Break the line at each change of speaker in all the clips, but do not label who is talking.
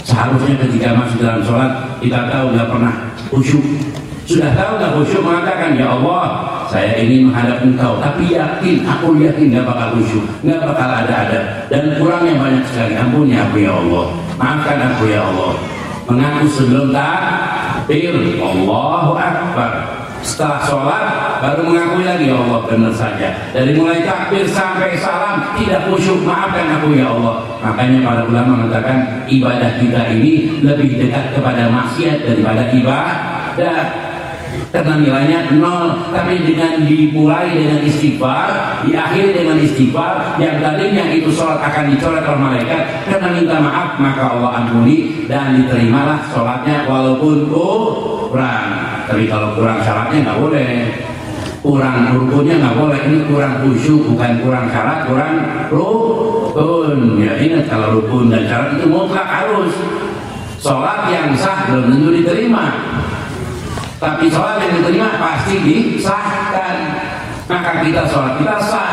Seharusnya ketika masuk dalam sholat kita tahu nggak pernah khusyuk. Sudah tahu nggak khusyuk mengatakan, ya Allah, saya ingin menghadap Engkau, tapi aku yakin nggak bakal khusyuk, nggak bakal ada dan kurangnya banyak sekali. Ampuni aku ya Allah, maafkan aku ya Allah. Mengaku sebelum takbir, Allahu Akbar. Setelah sholat baru mengaku lagi, ya Allah, benar saja. Dari mulai takbir sampai salam tidak khusyuk, maafkan aku ya Allah. Makanya para ulama mengatakan ibadah kita ini lebih dekat kepada maksiat daripada ibadah, karena nilainya 0. Tapi dengan dimulai dengan istighfar, diakhiri dengan istighfar, yang tadinya itu sholat akan dicoret oleh malaikat, karena minta maaf maka Allah ampuni dan diterimalah sholatnya walaupun kurang. Tapi kalau kurang syaratnya nggak boleh, kurang rukunnya nggak boleh. Ini kurang khusyuk, bukan kurang syarat, kurang rukun. Ya ingat, kalau rukun dan syarat itu mutlak harus. Sholat yang sah belum tentu diterima, tapi sholat yang diterima pasti disahkan. Maka kita sholat kita sah,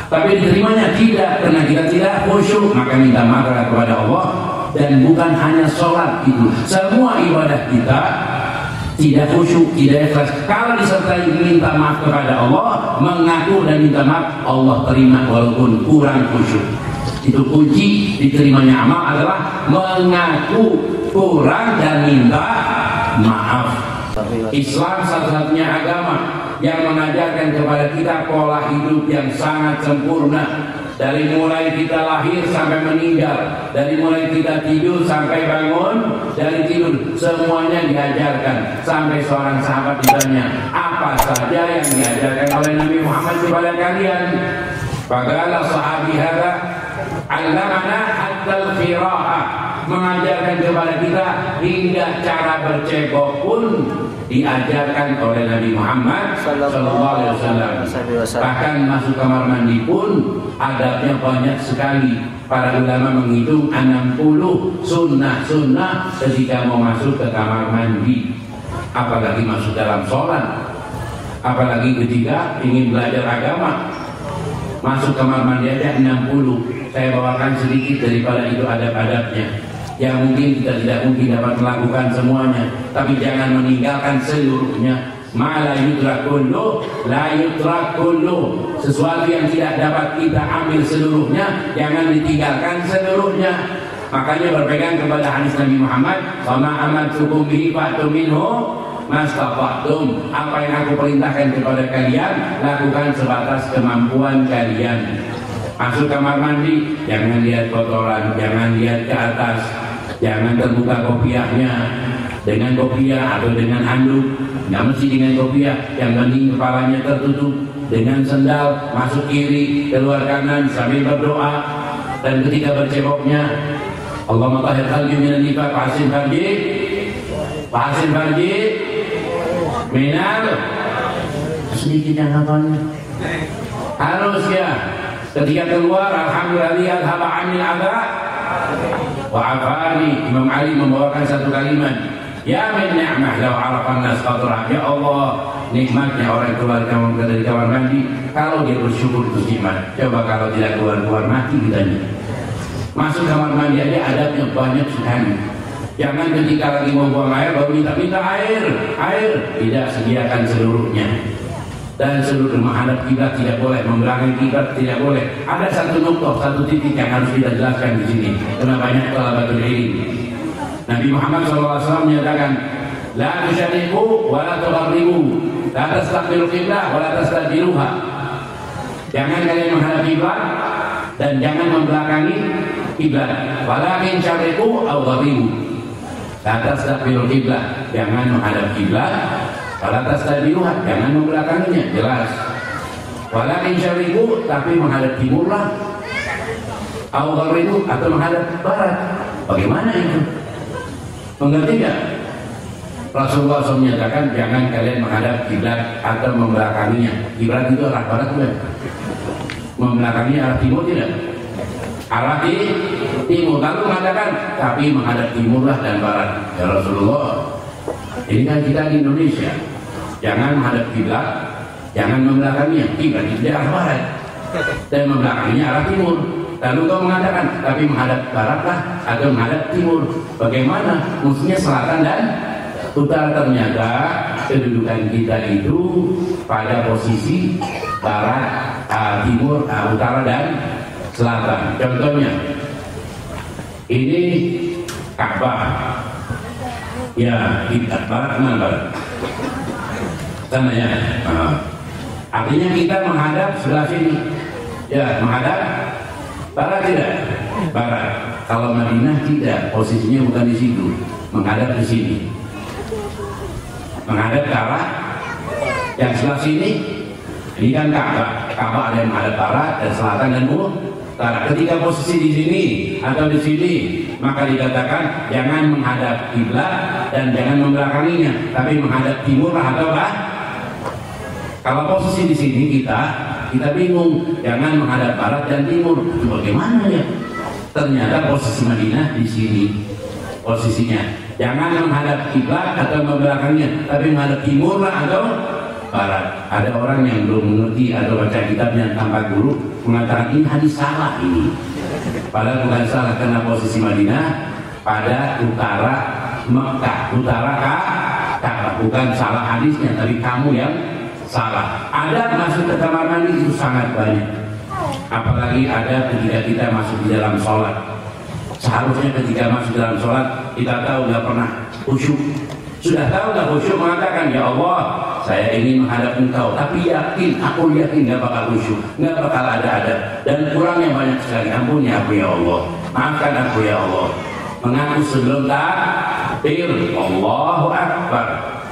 tapi diterimanya tidak, karena kita tidak khusyuk. Maka minta maaf kepada Allah. Dan bukan hanya sholat itu, semua ibadah kita tidak khusyuk, tidak ikhlas. Kalau disertai minta maaf kepada Allah, mengaku dan minta maaf, Allah terima walaupun kurang khusyuk. Itu kunci diterimanya amal adalah mengaku kurang dan minta maaf. Islam satu-satunya agama yang mengajarkan kepada kita pola hidup yang sangat sempurna. Dari mulai kita lahir sampai meninggal, dari mulai kita tidur sampai bangun dari tidur, semuanya diajarkan. Sampai seorang sahabat ditanya, apa saja yang diajarkan oleh Nabi Muhammad kepada kalian? Faqala sahabi hadza allamana hatta al-qira'ah, mengajarkan kepada kita hingga cara bercebok pun diajarkan oleh Nabi Muhammad sallallahu alaihi wasallam. Bahkan masuk kamar mandi pun adabnya banyak sekali. Para ulama menghitung 60 sunnah-sunnah ketika mau masuk ke kamar mandi. Apalagi masuk dalam sholat, apalagi ketika ingin belajar agama. Masuk kamar mandi aja 60. Saya bawakan sedikit daripada itu adab-adabnya, yang mungkin kita tidak mungkin dapat melakukan semuanya, tapi jangan meninggalkan seluruhnya. Ma la yudrak kullu, la yudrak kullu. Sesuatu yang tidak dapat kita ambil seluruhnya, jangan ditinggalkan seluruhnya. Makanya berpegang kepada hadis Nabi Muhammad, wa ma amartukum bihi fa'tu minhu mastata'tum. Apa yang aku perintahkan kepada kalian, lakukan sebatas kemampuan kalian. Masuk kamar mandi, jangan lihat kotoran, jangan lihat ke atas, jangan terbuka kopiahnya dengan kopiah atau dengan handuk. Nggak mesti dengan kopiah, yang penting kepalanya tertutup. Dengan sendal, masuk kiri, keluar kanan sambil berdoa. Dan ketika berceboknya, Allahumma tahhir qalbi minan nifaq wa ahsin farji minal, sedikit yang hafalnya harus ya. Ketika keluar, alhamdulillah haba anil adha wa afani. Imam Ali membawakan satu kalimat, ya min ni'mah law arafan nas qadrah. Ya Allah, nikmatnya orang keluar dari kamar mandi kalau dia bersyukur itu nikmat. Coba kalau tidak keluar mati kitanya. Masuk kamar mandi aja adabnya banyak sekali. Jangan ketika lagi mau buang air baru minta air. Tidak, sediakan seluruhnya. Dan seluruh menghadap kiblat tidak boleh, membelakangi kiblat tidak boleh. Ada satu nuktoh, satu titik yang harus kita jelaskan di sini. Karena banyak talabatul ilmi. Nabi Muhammad SAW menyatakan, la tusyariku wa la tugharribu, la tastaqbilu qiblah wa la tastadbiruha. Jangan kalian menghadap kiblat dan jangan membelakangi kiblat. Walakin syariku aw gharribu, la tastaqbilu qiblah, jangan menghadap kiblat. Wala tastadbiruha, jangan membelakanginya, jelas. Walakin syariku, tapi menghadap timur lah. Aw gharribu, atau menghadap barat. Bagaimana itu? Mengerti tidak? Rasulullah SAW menyatakan jangan kalian menghadap kiblat atau membelakanginya. Kiblat itu arah barat bukan? Membelakanginya arah timur tidak? Arah timur. Lalu mengatakan tapi menghadap timurlah dan barat. Ya Rasulullah, ini kan kita di Indonesia. Jangan menghadap kiblat, jangan membelakanginya. Kiblat itu di arah barat dan membelakanginya arah timur. Lalu kau mengatakan, tapi menghadap barat lah atau menghadap timur. Bagaimana? Maksudnya selatan dan utara. Ternyata kedudukan kita itu pada posisi barat, timur, utara dan selatan. Contohnya, ini Ka'bah. Ya, kita barat mana barat? Sana ya. Artinya kita menghadap sebelah sini. Ya, menghadap barat tidak? Barat. Kalau Madinah tidak, posisinya bukan di situ, menghadap ke sini. Menghadap ke arah yang sebelah sini. Ini kan Ka'bah. Ka'bah ada yang menghadap barat dan selatan dan utara. Ketika posisi di sini atau di sini, maka dikatakan jangan menghadap kiblat dan jangan membelakanginya, tapi menghadap timur atau barat. Kalau posisi di sini kita bingung, jangan menghadap barat dan timur. Bagaimana ya? Ternyata posisi Madinah di sini posisinya. Jangan menghadap kiblat atau membelakanginya, tapi menghadap timur atau barat. Ada orang yang belum mengerti atau baca kitabnya tanpa guru mengatakan ini hadis salah ini. Padahal bukan salah, karena posisi Madinah pada utara Mekah, utara Ka'bah. Bukan salah hadisnya, tapi kamu yang salah. Ada masuk ke kamar mandi itu sangat banyak. Apalagi ada ketika kita masuk di dalam sholat. Seharusnya ketika masuk dalam sholat kita tahu nggak pernah khusyuk. Sudah tahu nggak khusyuk mengatakan, ya Allah, saya ingin menghadap Engkau, tapi aku yakin nggak bakal khusyuk, nggak bakal ada dan kurangnya banyak sekali. Ampuni aku ya Allah, maafkan aku ya Allah. Mengaku sebelum takbir, Allahu Akbar.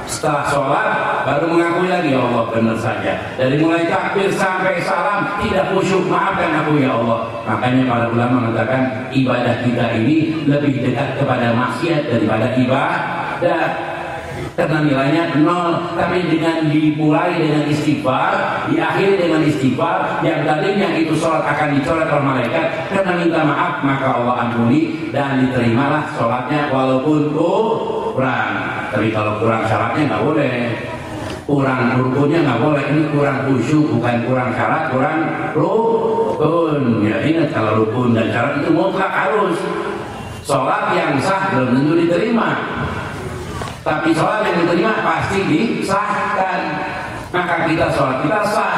Setelah sholat baru mengakui lagi, ya Allah, benar saja. Dari mulai takbir sampai salam tidak khusyuk, maafkan aku ya Allah. Makanya para ulama mengatakan ibadah kita ini lebih dekat kepada maksiat daripada ibadah, karena nilainya 0. Tapi dengan dimulai dengan istighfar, diakhiri dengan istighfar, yang tadinya itu sholat akan dicoret oleh malaikat, karena minta maaf maka Allah ampuni dan diterimalah sholatnya walaupun kurang. Tapi kalau kurang syaratnya nggak boleh, kurang rukunnya nggak boleh. Ini kurang khusyuk, bukan kurang syarat, kurang rukun. Ya ingat, kalau rukun dan syarat itu mutlak harus. Sholat yang sah belum tentu diterima, tapi sholat yang diterima pasti disahkan. Maka kita sholat kita sah,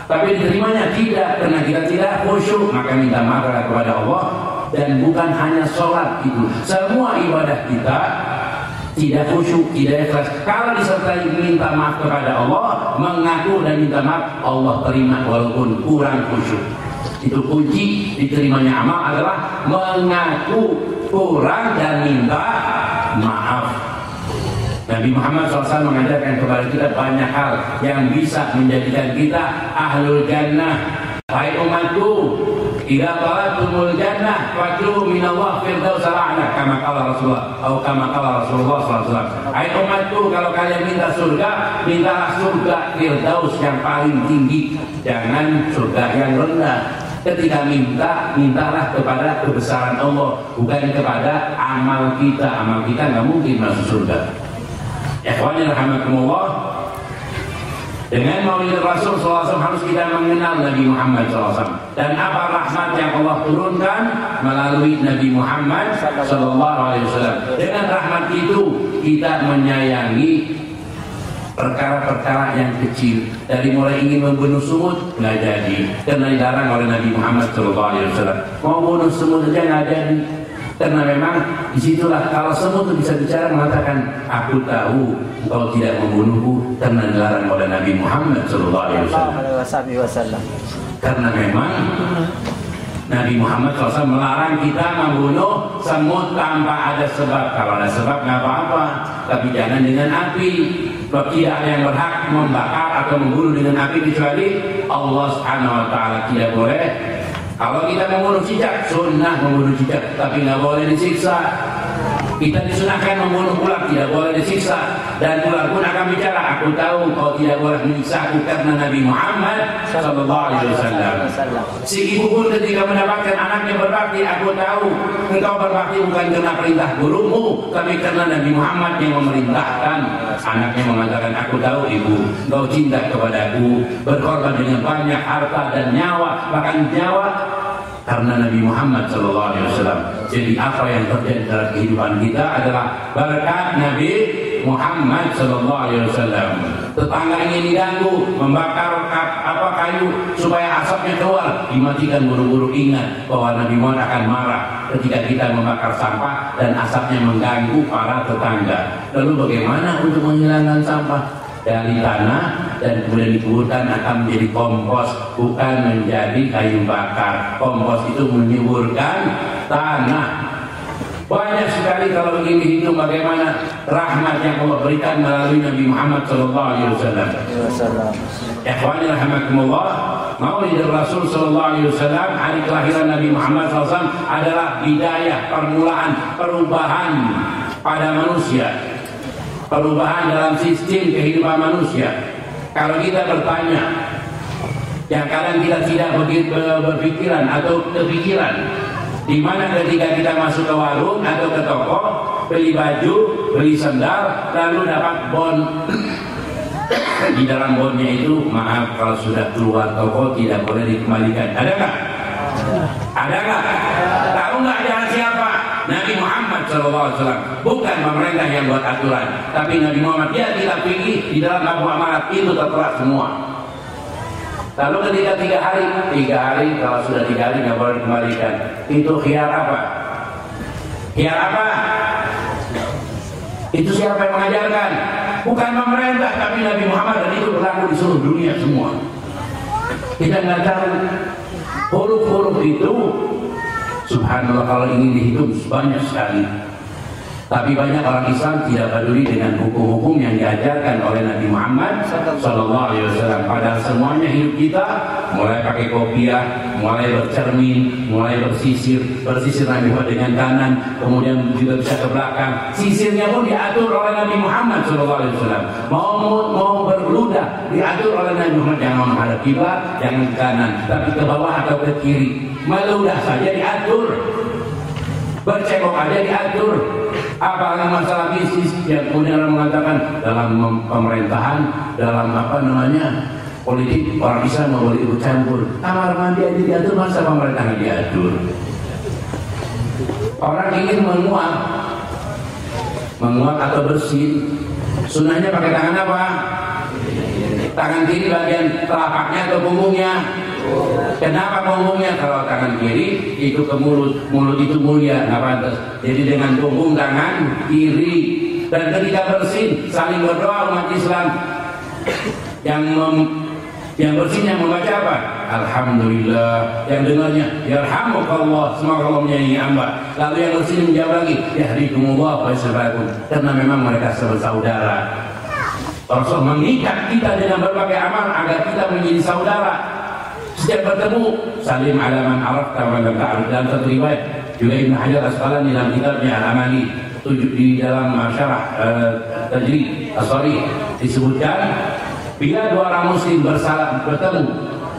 tapi diterimanya tidak, karena kita tidak khusyuk. Maka minta maaf kepada Allah. Dan bukan hanya sholat itu, semua ibadah kita tidak khusyuk, tidak ikhlas. Kalau disertai minta maaf kepada Allah, mengaku dan minta maaf, Allah terima walaupun kurang khusyuk. Itu kunci diterimanya amal adalah mengaku kurang dan minta maaf. Nabi Muhammad SAW mengajarkan kepada kita banyak hal yang bisa menjadikan kita ahlul jannah. Hai umatku, idza talatumul jannah fadlu minallah firdaus al-a'la, kama qala Rasulullah atau kama qala Rasulullah SAW. Hai umatku, kalau kalian minta surga, mintalah surga firdaus yang paling tinggi, jangan surga yang rendah. Ketika mintalah kepada kebesaran Allah, bukan kepada amal kita. Amal kita nggak mungkin masuk surga. Ikhwani rahimakumullah. Dengan maulid Rasul SAW harus kita mengenal Nabi Muhammad SAW dan apa rahmat yang Allah turunkan melalui Nabi Muhammad SAW. Dengan rahmat itu kita menyayangi perkara-perkara yang kecil, dari mulai ingin membunuh semut nggak jadi karena dilarang oleh Nabi Muhammad SAW. Mau bunuh semut aja nggak jadi, karena memang disitulah kalau semut itu bisa bicara mengatakan aku tahu engkau tidak membunuhku, karena dilarang oleh Nabi Muhammad SAW. Karena memang Nabi Muhammad SAW melarang kita membunuh semut tanpa ada sebab. Kalau ada sebab nggak apa-apa, tapi jangan dengan api. Sebab tidak ada yang berhak membakar atau membunuh dengan api kecuali Allah Subhanahu Wa Taala. Tidak boleh. Kalau kita membunuh cicak, sunnah membunuh cicak, tapi nggak boleh disiksa. Kita disunahkan membunuh ular, tidak boleh disiksa. Dan ular pun akan bicara, aku tahu kau tidak boleh menyiksa aku karena Nabi Muhammad SAW. Si ibu pun ketika mendapatkan anaknya berbakti, aku tahu engkau berbakti bukan karena perintah gurumu, tapi karena Nabi Muhammad yang memerintahkan. Anaknya mengatakan, aku tahu ibu, engkau cinta kepadaku, berkorban dengan banyak harta dan nyawa, bahkan nyawa karena Nabi Muhammad SAW. Jadi apa yang terjadi dalam kehidupan kita adalah berkat Nabi Muhammad SAW. Tetangga ingin diganggu, membakar kayu supaya asapnya keluar, dimatikan buru-buru. Ingat bahwa Nabi Muhammad akan marah ketika kita membakar sampah dan asapnya mengganggu para tetangga. Lalu bagaimana untuk menghilangkan sampah? Dari tanah dan kemudian dikuburkan akan menjadi kompos, bukan menjadi kayu bakar. Kompos itu menyuburkan tanah. Banyak sekali kalau ingin dihitung bagaimana rahmat yang Allah berikan melalui Nabi Muhammad SAW. Ikhwani rahimakumullah, Maulid Rasul SAW, hari kelahiran Nabi Muhammad SAW adalah bidayah, permulaan perubahan pada manusia, perubahan dalam sistem kehidupan manusia. Kalau kita bertanya, yang kadang kita tidak berpikiran atau kepikiran, di mana ketika kita masuk ke warung atau ke toko, beli baju, beli sendal, lalu dapat bon. Di dalam bonnya itu, maaf kalau sudah keluar toko tidak boleh dikembalikan. Ada nggak? Ada nggak? Tahu nggak jalan siapa? Nabi Muhammad SAW. Bukan pemerintah yang buat aturan, tapi Nabi Muhammad. Dia tidak pilih di dalam Abu Amarat itu tertera semua. Lalu ketika 3 hari, kalau sudah 3 hari nggak boleh dikembalikan. Itu khiyar apa? Khiyar apa? Itu siapa yang mengajarkan? Bukan pemerintah, tapi Nabi Muhammad, dan itu berlaku di seluruh dunia semua. Kita nggak tahu huruf-huruf itu. Subhanallah, kalau ingin dihitung banyak sekali. Tapi banyak orang Islam tidak peduli dengan hukum-hukum yang diajarkan oleh Nabi Muhammad SAW. Padahal semuanya hidup kita, mulai pakai kopiah, mulai bercermin, mulai bersisir Nabi Muhammad dengan kanan, kemudian juga bisa ke belakang. Sisirnya pun diatur oleh Nabi Muhammad SAW. Mau berludah diatur oleh Nabi Muhammad, jangan menghadap kiblat, jangan ke kanan, tapi ke bawah atau ke kiri. Meludah saja diatur, bercebok aja diatur. Apalagi masalah bisnis yang kemudian orang mengatakan dalam pemerintahan, dalam politik, orang Islam mau boleh ikut campur. Kamar mandi aja diatur, masa pemerintahan diatur? Orang ingin menguap atau bersin, sunnahnya pakai tangan apa? Tangan kiri bagian telapaknya atau punggungnya? Kenapa punggungnya? Kalau tangan kiri itu ke mulut itu mulia, nggak pantas. Jadi dengan punggung tangan kiri. Dan ketika bersin saling berdoa umat Islam. Yang bersinnya membaca apa? Alhamdulillah. Yang dengarnya yarhamukallah, semoga Allah menyayangi hamba. Lalu yang bersin menjawab lagi yahdikumullah wa yasrakum, karena memang mereka saudara. Rasul mengikat kita dengan berbagai amal agar kita menjadi saudara. Setiap bertemu salim ala man arafta wa lam ta'rif. Dalam satu riwayat juga Ibnu Hajar Asqalani dalam kitabnya Al-Amali di dalam syarah Tajrid As-Sharih disebutkan, bila dua orang muslim bertemu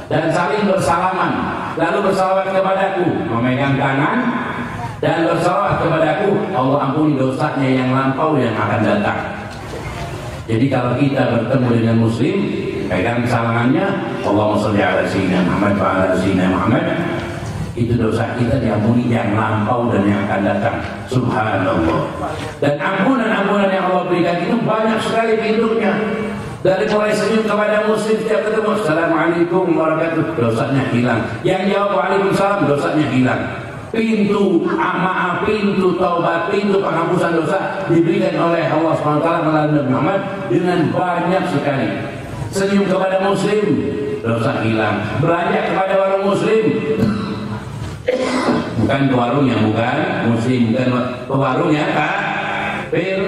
dan saling bersalaman, lalu bersalawat kepadaku, memegang tangan dan bersalawat kepadaku, Allah ampuni dosanya yang lampau yang akan datang. Jadi kalau kita bertemu dengan muslim, pegang salamannya, Allahumma sholli ala sayyidina Muhammad wa ala sayyidina Muhammad, itu dosa kita diampuni yang lampau dan yang akan datang. Subhanallah. Dan ampunan-ampunan yang Allah berikan itu banyak sekali pintunya. Dari mulai senyum kepada muslim setiap ketemu, assalamualaikum warahmatullahi wabarakatuh, dosanya hilang. Yang jawab waalaikumsalam, dosanya hilang. Pintu maaf, pintu taubat, pintu penghapusan dosa diberikan oleh Allah SWT melalui Nabi Muhammad dengan banyak sekali. Senyum kepada muslim, dosa hilang. Belanja kepada warung muslim, bukan ke warung yang bukan muslim, bukan ke warung yang kafir.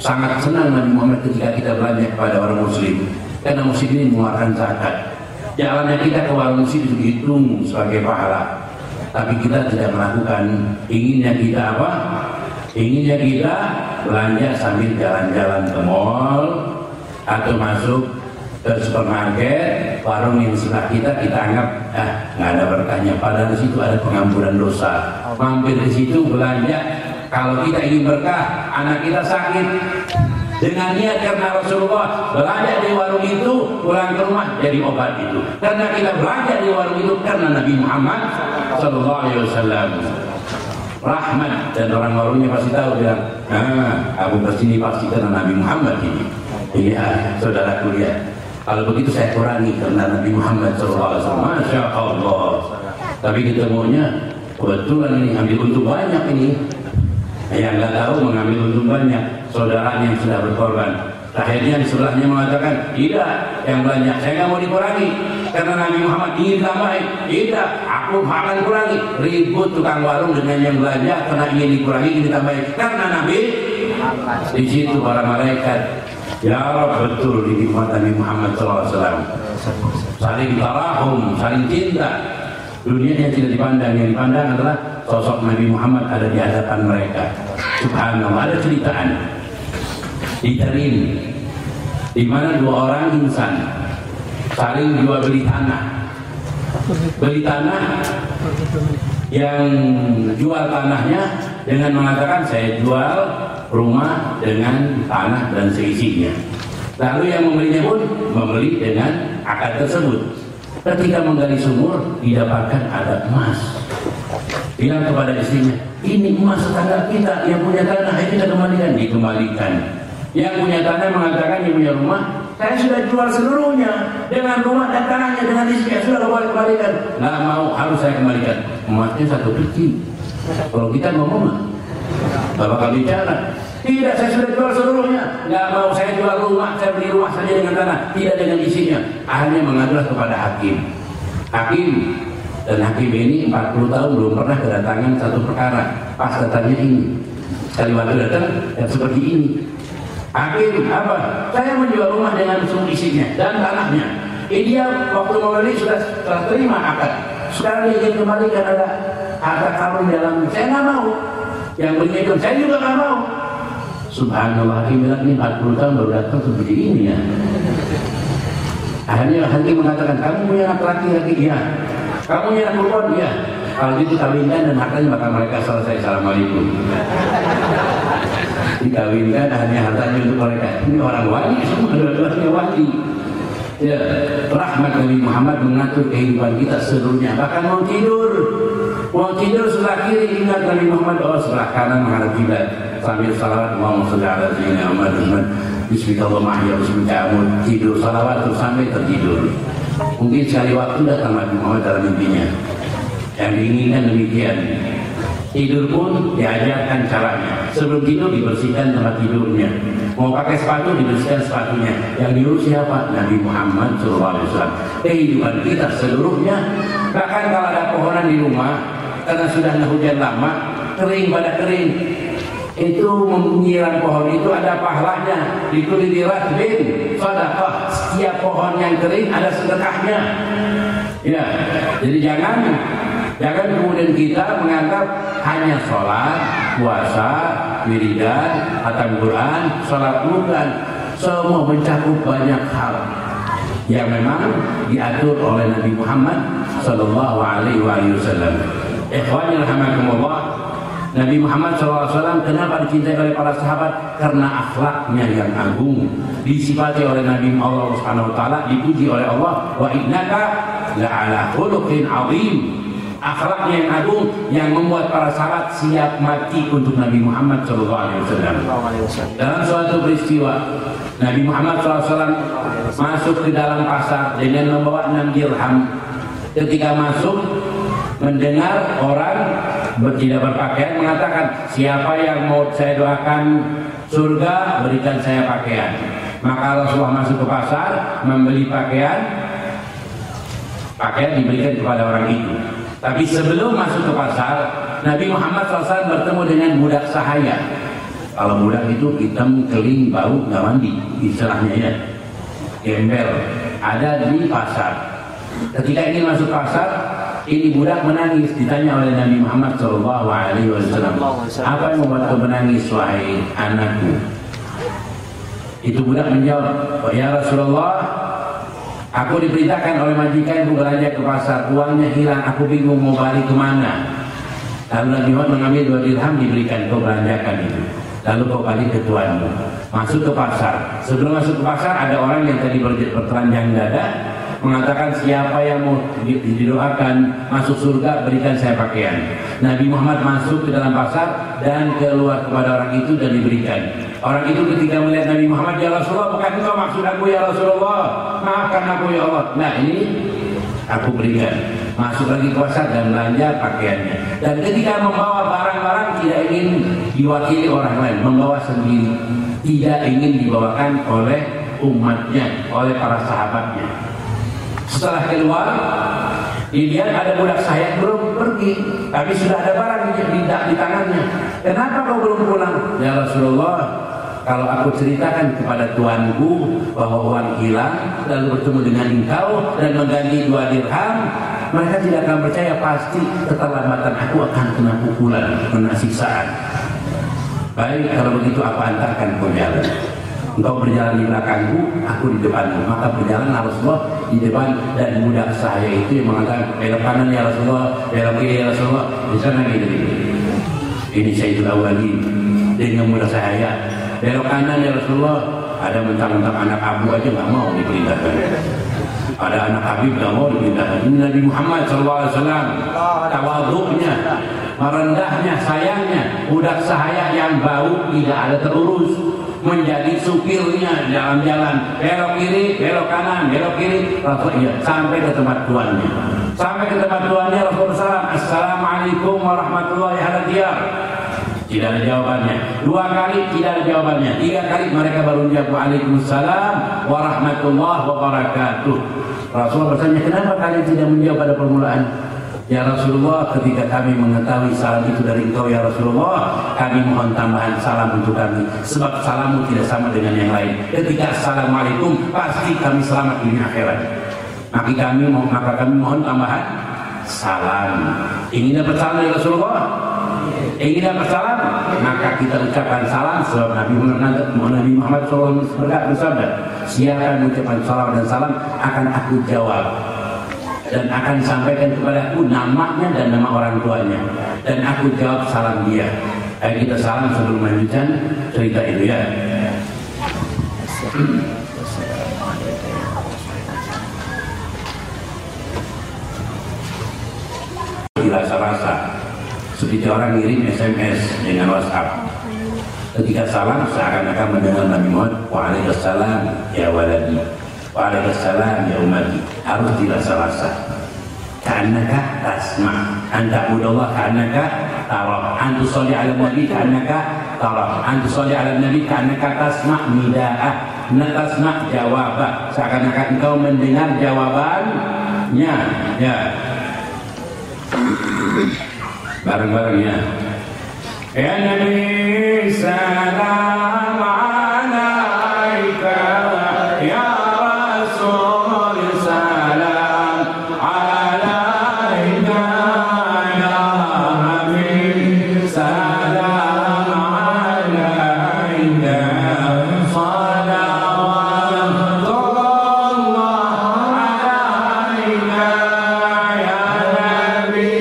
Sangat senang Nabi Muhammad ketika kita belanja kepada orang muslim, karena muslim ini mengeluarkan zakat. Jalannya kita ke warung muslim itu dihitung sebagai pahala, tapi kita tidak melakukan. Inginnya kita apa? Inginnya kita belanja sambil jalan-jalan ke mall atau masuk ke supermarket, warung yang sebelah kita anggap nggak ada berkahnya, padahal di situ ada pengampunan dosa. Mampir di situ belanja. Kalau kita ingin berkah, anak kita sakit, dengan niat karena Rasulullah belanja di warung itu, pulang ke rumah jadi obat itu. Karena kita belanja di warung itu karena Nabi Muhammad sallallahu alaihi wasallam. Rahmat, dan orang warungnya pasti tahu, bilang, aku kesini pasti karena Nabi Muhammad ini. Iya, saudara kuliah. Kalau begitu saya kurangi karena Nabi Muhammad SAW. Masya Allah. Tapi kita maunya kebetulan ini ambil untung banyak ini. Yang nggak tahu mengambil untung banyak. Saudaranya yang sudah berkorban. Akhirnya di sebelahnya mengatakan, tidak, yang banyak saya nggak mau dikurangi karena Nabi Muhammad ingin tambahin. Tidak, aku akan kurangi. Ribut tukang warung dengan yang belanja karena ingin dikurangi, ingin ditambahin karena Nabi. Di situ para malaikat, ya Rabb, betul di nikmat Nabi Muhammad SAW. Saling tarahum, saling cinta. Dunia yang tidak dipandang, yang dipandang adalah sosok Nabi Muhammad ada di hadapan mereka. Subhanallah, ada ceritaan di Tarim, di mana dua orang insan saling jual beli tanah. Beli tanah, yang jual tanahnya dengan mengatakan saya jual rumah dengan tanah dan seisinya. Lalu yang membelinya pun membeli dengan akad tersebut. Ketika menggali sumur didapatkan ada emas. Bilang kepada istrinya, ini emas tetangga kita yang punya tanah, ayo kita kembalikan. Dikembalikan. Yang punya tanah mengatakan, yang punya rumah, saya sudah jual seluruhnya dengan rumah dan tanahnya dengan istrinya, sudah boleh kembalikan. Nggak mau, harus saya kembalikan. Emasnya satu biji. Kalau kita ngomong, nggak bakal bicara. Tidak, saya sudah jual seluruhnya. Nggak mau, saya jual rumah, saya beli rumah saja dengan tanah, tidak dengan isinya. Akhirnya mengadulah kepada hakim. Hakim, dan hakim ini 40 tahun belum pernah kedatangan satu perkara. Pas datangnya ini, sekali waktu datang yang seperti ini. Hakim, apa? Saya menjual rumah dengan semua isinya dan tanahnya. Dia waktu membeli sudah terima akad. Sekarang dia ingin kembalikan ada akad kawin dalam. Saya nggak mau. Yang belinya itu, saya juga nggak mau. Subhanallah, hakim bilang ini 40 tahun baru datang seperti ini ya. Akhirnya hakim mengatakan, kamu punya anak laki-laki? Iya. Kamu punya anak perempuan? Iya. Kalau gitu kawinkan dan hartanya maka mereka selesai. Assalamualaikum. Dikawinkan, akhirnya hartanya untuk mereka. Ini orang wali, semua dua-duanya wali. Ya, rahmat Nabi Muhammad mengatur kehidupan kita seluruhnya. Bahkan mau tidur sebelah kiri ingat Nabi Muhammad, oh sebelah kanan menghadap kiblat sambil salawat Allahumma sholli ala sayyidina Muhammad bismillahirrahmanirrahim bismillahirrahmanirrahim. Tidur salawat terus sampai tertidur. Mungkin sekali waktu datang Nabi Muhammad dalam mimpinya. Yang diinginkan demikian. Tidur pun diajarkan caranya. Sebelum tidur dibersihkan tempat tidurnya. Mau pakai sepatu dibersihkan sepatunya. Yang diurus siapa? Nabi Muhammad SAW. Kehidupan kita seluruhnya. Bahkan kalau ada pohonan di rumah, karena sudah hujan lama, kering pada kering, itu menyiram pohon itu ada pahalanya. Ditulis di ratbin sedekah. Setiap pohon yang kering ada sedekahnya. Ya, jadi jangan kemudian kita menganggap hanya sholat, puasa, wiridan, khatam Quran, sholat bukan. Semua mencakup banyak hal yang memang diatur oleh Nabi Muhammad Sallallahu Alaihi Wasallam. Ikhwani rahimakumullah, Nabi Muhammad SAW kenapa dicintai oleh para sahabat? Karena akhlaknya yang agung, disifati oleh Nabi Allah Subhanahu Wa Taala, dipuji oleh Allah. Wa innaka la'ala khuluqin azim. Akhlaknya yang agung yang membuat para sahabat siap mati untuk Nabi Muhammad SAW. Dalam suatu peristiwa, Nabi Muhammad SAW masuk ke dalam pasar dengan membawa 6 dirham. Ketika masuk, mendengar orang tidak berpakaian mengatakan, siapa yang mau saya doakan surga, berikan saya pakaian. Maka Rasulullah masuk ke pasar, membeli pakaian diberikan kepada orang itu. Tapi sebelum masuk ke pasar, Nabi Muhammad SAW bertemu dengan budak sahaya. Kalau budak itu hitam, kering, bau, nggak mandi, istilahnya ya, gembel. Ada di pasar. Ketika ingin masuk pasar, ini budak menangis. Ditanya oleh Nabi Muhammad SAW, apa yang membuat kau menangis, wahai anakku? Itu budak menjawab, ya Rasulullah, aku diperintahkan oleh majikanku belanja ke pasar, uangnya hilang, aku bingung mau balik kemana. Lalu Nabi Muhammad mengambil 2 dirham, diberikan, kau belanjakan itu. lalu kau balik ke tuanmu. Masuk ke pasar. Sebelum masuk ke pasar ada orang yang tadi bertelanjang dada mengatakan, siapa yang mau didoakan masuk surga, berikan saya pakaian. Nabi Muhammad masuk ke dalam pasar dan keluar kepada orang itu dan diberikan. Orang itu ketika melihat Nabi Muhammad, ya Rasulullah, bukan itu maksud aku ya Rasulullah, maafkan aku ya Allah. Nah ini aku berikan. Masuk lagi ke pasar dan belanja pakaiannya. Dan ketika membawa barang-barang tidak ingin diwakili orang lain, membawa sendiri, tidak ingin dibawakan oleh umatnya, oleh para sahabatnya. Setelah keluar, dilihat ada budak saya belum pergi, tapi sudah ada barang di tangannya. Kenapa kau belum pulang? Ya Rasulullah, kalau aku ceritakan kepada tuanku bahwa uang hilang, lalu bertemu dengan engkau dan mengganti 2 dirham, mereka tidak akan percaya. Pasti keterlambatan aku akan kena pukulan, kena siksaan. Baik, kalau begitu aku antarkan kau jalan. Engkau berjalan di belakangku, aku di depanmu. Maka berjalan Rasulullah di depan, dan budak saya itu yang mengatakan, belok kanan ya Rasulullah, belok kiri ya Rasulullah. Di sana gitu. Ini Sayyidul Awwalin dengan budak saya. Belok kanan ya Rasulullah. Ada mentang-mentang anak Abu aja nggak mau diperintahkan. Ada anak Habib nggak mau diperintahkan. Ini Nabi Muhammad SAW, tawaduknya, merendahnya, sayangnya. Budak saya yang bau tidak ada terurus, menjadi supirnya jalan-jalan, belok kiri, belok kanan, belok kiri, Rasulullah sampai ke tempat tuannya. Sampai ke tempat tuannya Rasulullah SAW, Assalamualaikum warahmatullahi wabarakatuh. Tidak ada jawabannya. 2 kali tidak ada jawabannya. 3 kali mereka baru menjawab Waalaikumsalam warahmatullahi wabarakatuh. Rasulullah bertanya, kenapa kalian tidak menjawab pada permulaan? Ya Rasulullah, ketika kami mengetahui salam itu dari engkau ya Rasulullah, kami mohon tambahan salam untuk kami, sebab salammu tidak sama dengan yang lain. Ketika Assalamualaikum, pasti kami selamat di akhirat. Maka kami mohon tambahan salam. Ingin dapat salam ya Rasulullah? Ingin dapat salam? Maka kita ucapkan salam, sebab Nabi Muhammad SAW bersabda, siapa mengucapkan salam dan salam akan aku jawab, dan akan disampaikan kepadaku namanya dan nama orang tuanya, dan aku jawab salam dia. Ayo kita salam sebelum melanjutkan cerita itu ya. Dirasa-rasa seperti orang ngirim SMS dengan WhatsApp. Ketika salam seakan-akan mendengar Nabi Muhammad, Waalaikumsalam ya waladi, Waalaikumsalam ya umati. Harus dirasa-rasa. Ka'annaka tasma', anta budallah ka'annaka tarah, antu sholli ala nabi ka'annaka tarah, antu sholli ala nabi ka'annaka tasma' nida'ah, tasma' jawabah, seakan-akan engkau mendengar jawabannya. Ya, bareng-bareng ya. Ya Nabi salam alaika, ya Rasul salam alaika, ya Habib salam alaika, salawatullah alaika, ya Nabi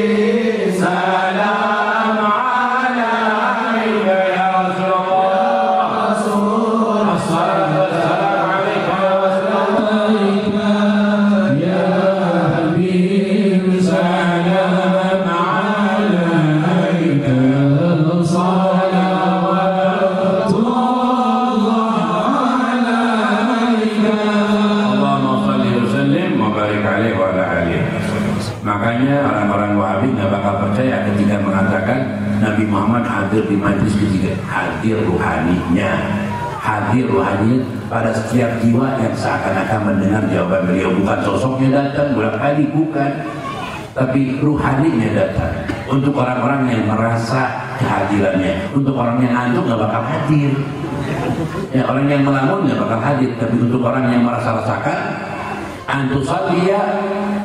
salam alaika, ya Rasulullah, assalatu wassalamu alaika ya Rasulullah, ya Habib salam alaika, salawatullah alaika. Allahumma shalli wa sallim wa barik alaihi wa ala alihi. Makanya orang-orang Wahabi nggak bakal percaya ketika mengatakan Nabi Muhammad hadir di majlis ketiga. Hadir ruhaninya, hadir ruhaninya pada setiap jiwa yang seakan-akan mendengar jawaban beliau. Bukan sosoknya datang bolak-balik, bukan, tapi ruhaninya datang. Untuk orang-orang yang merasa kehadirannya. Untuk orang yang ngantuk nggak bakal hadir. Ya, orang yang melamun nggak bakal hadir. Tapi untuk orang yang merasa rasakan, antusalliya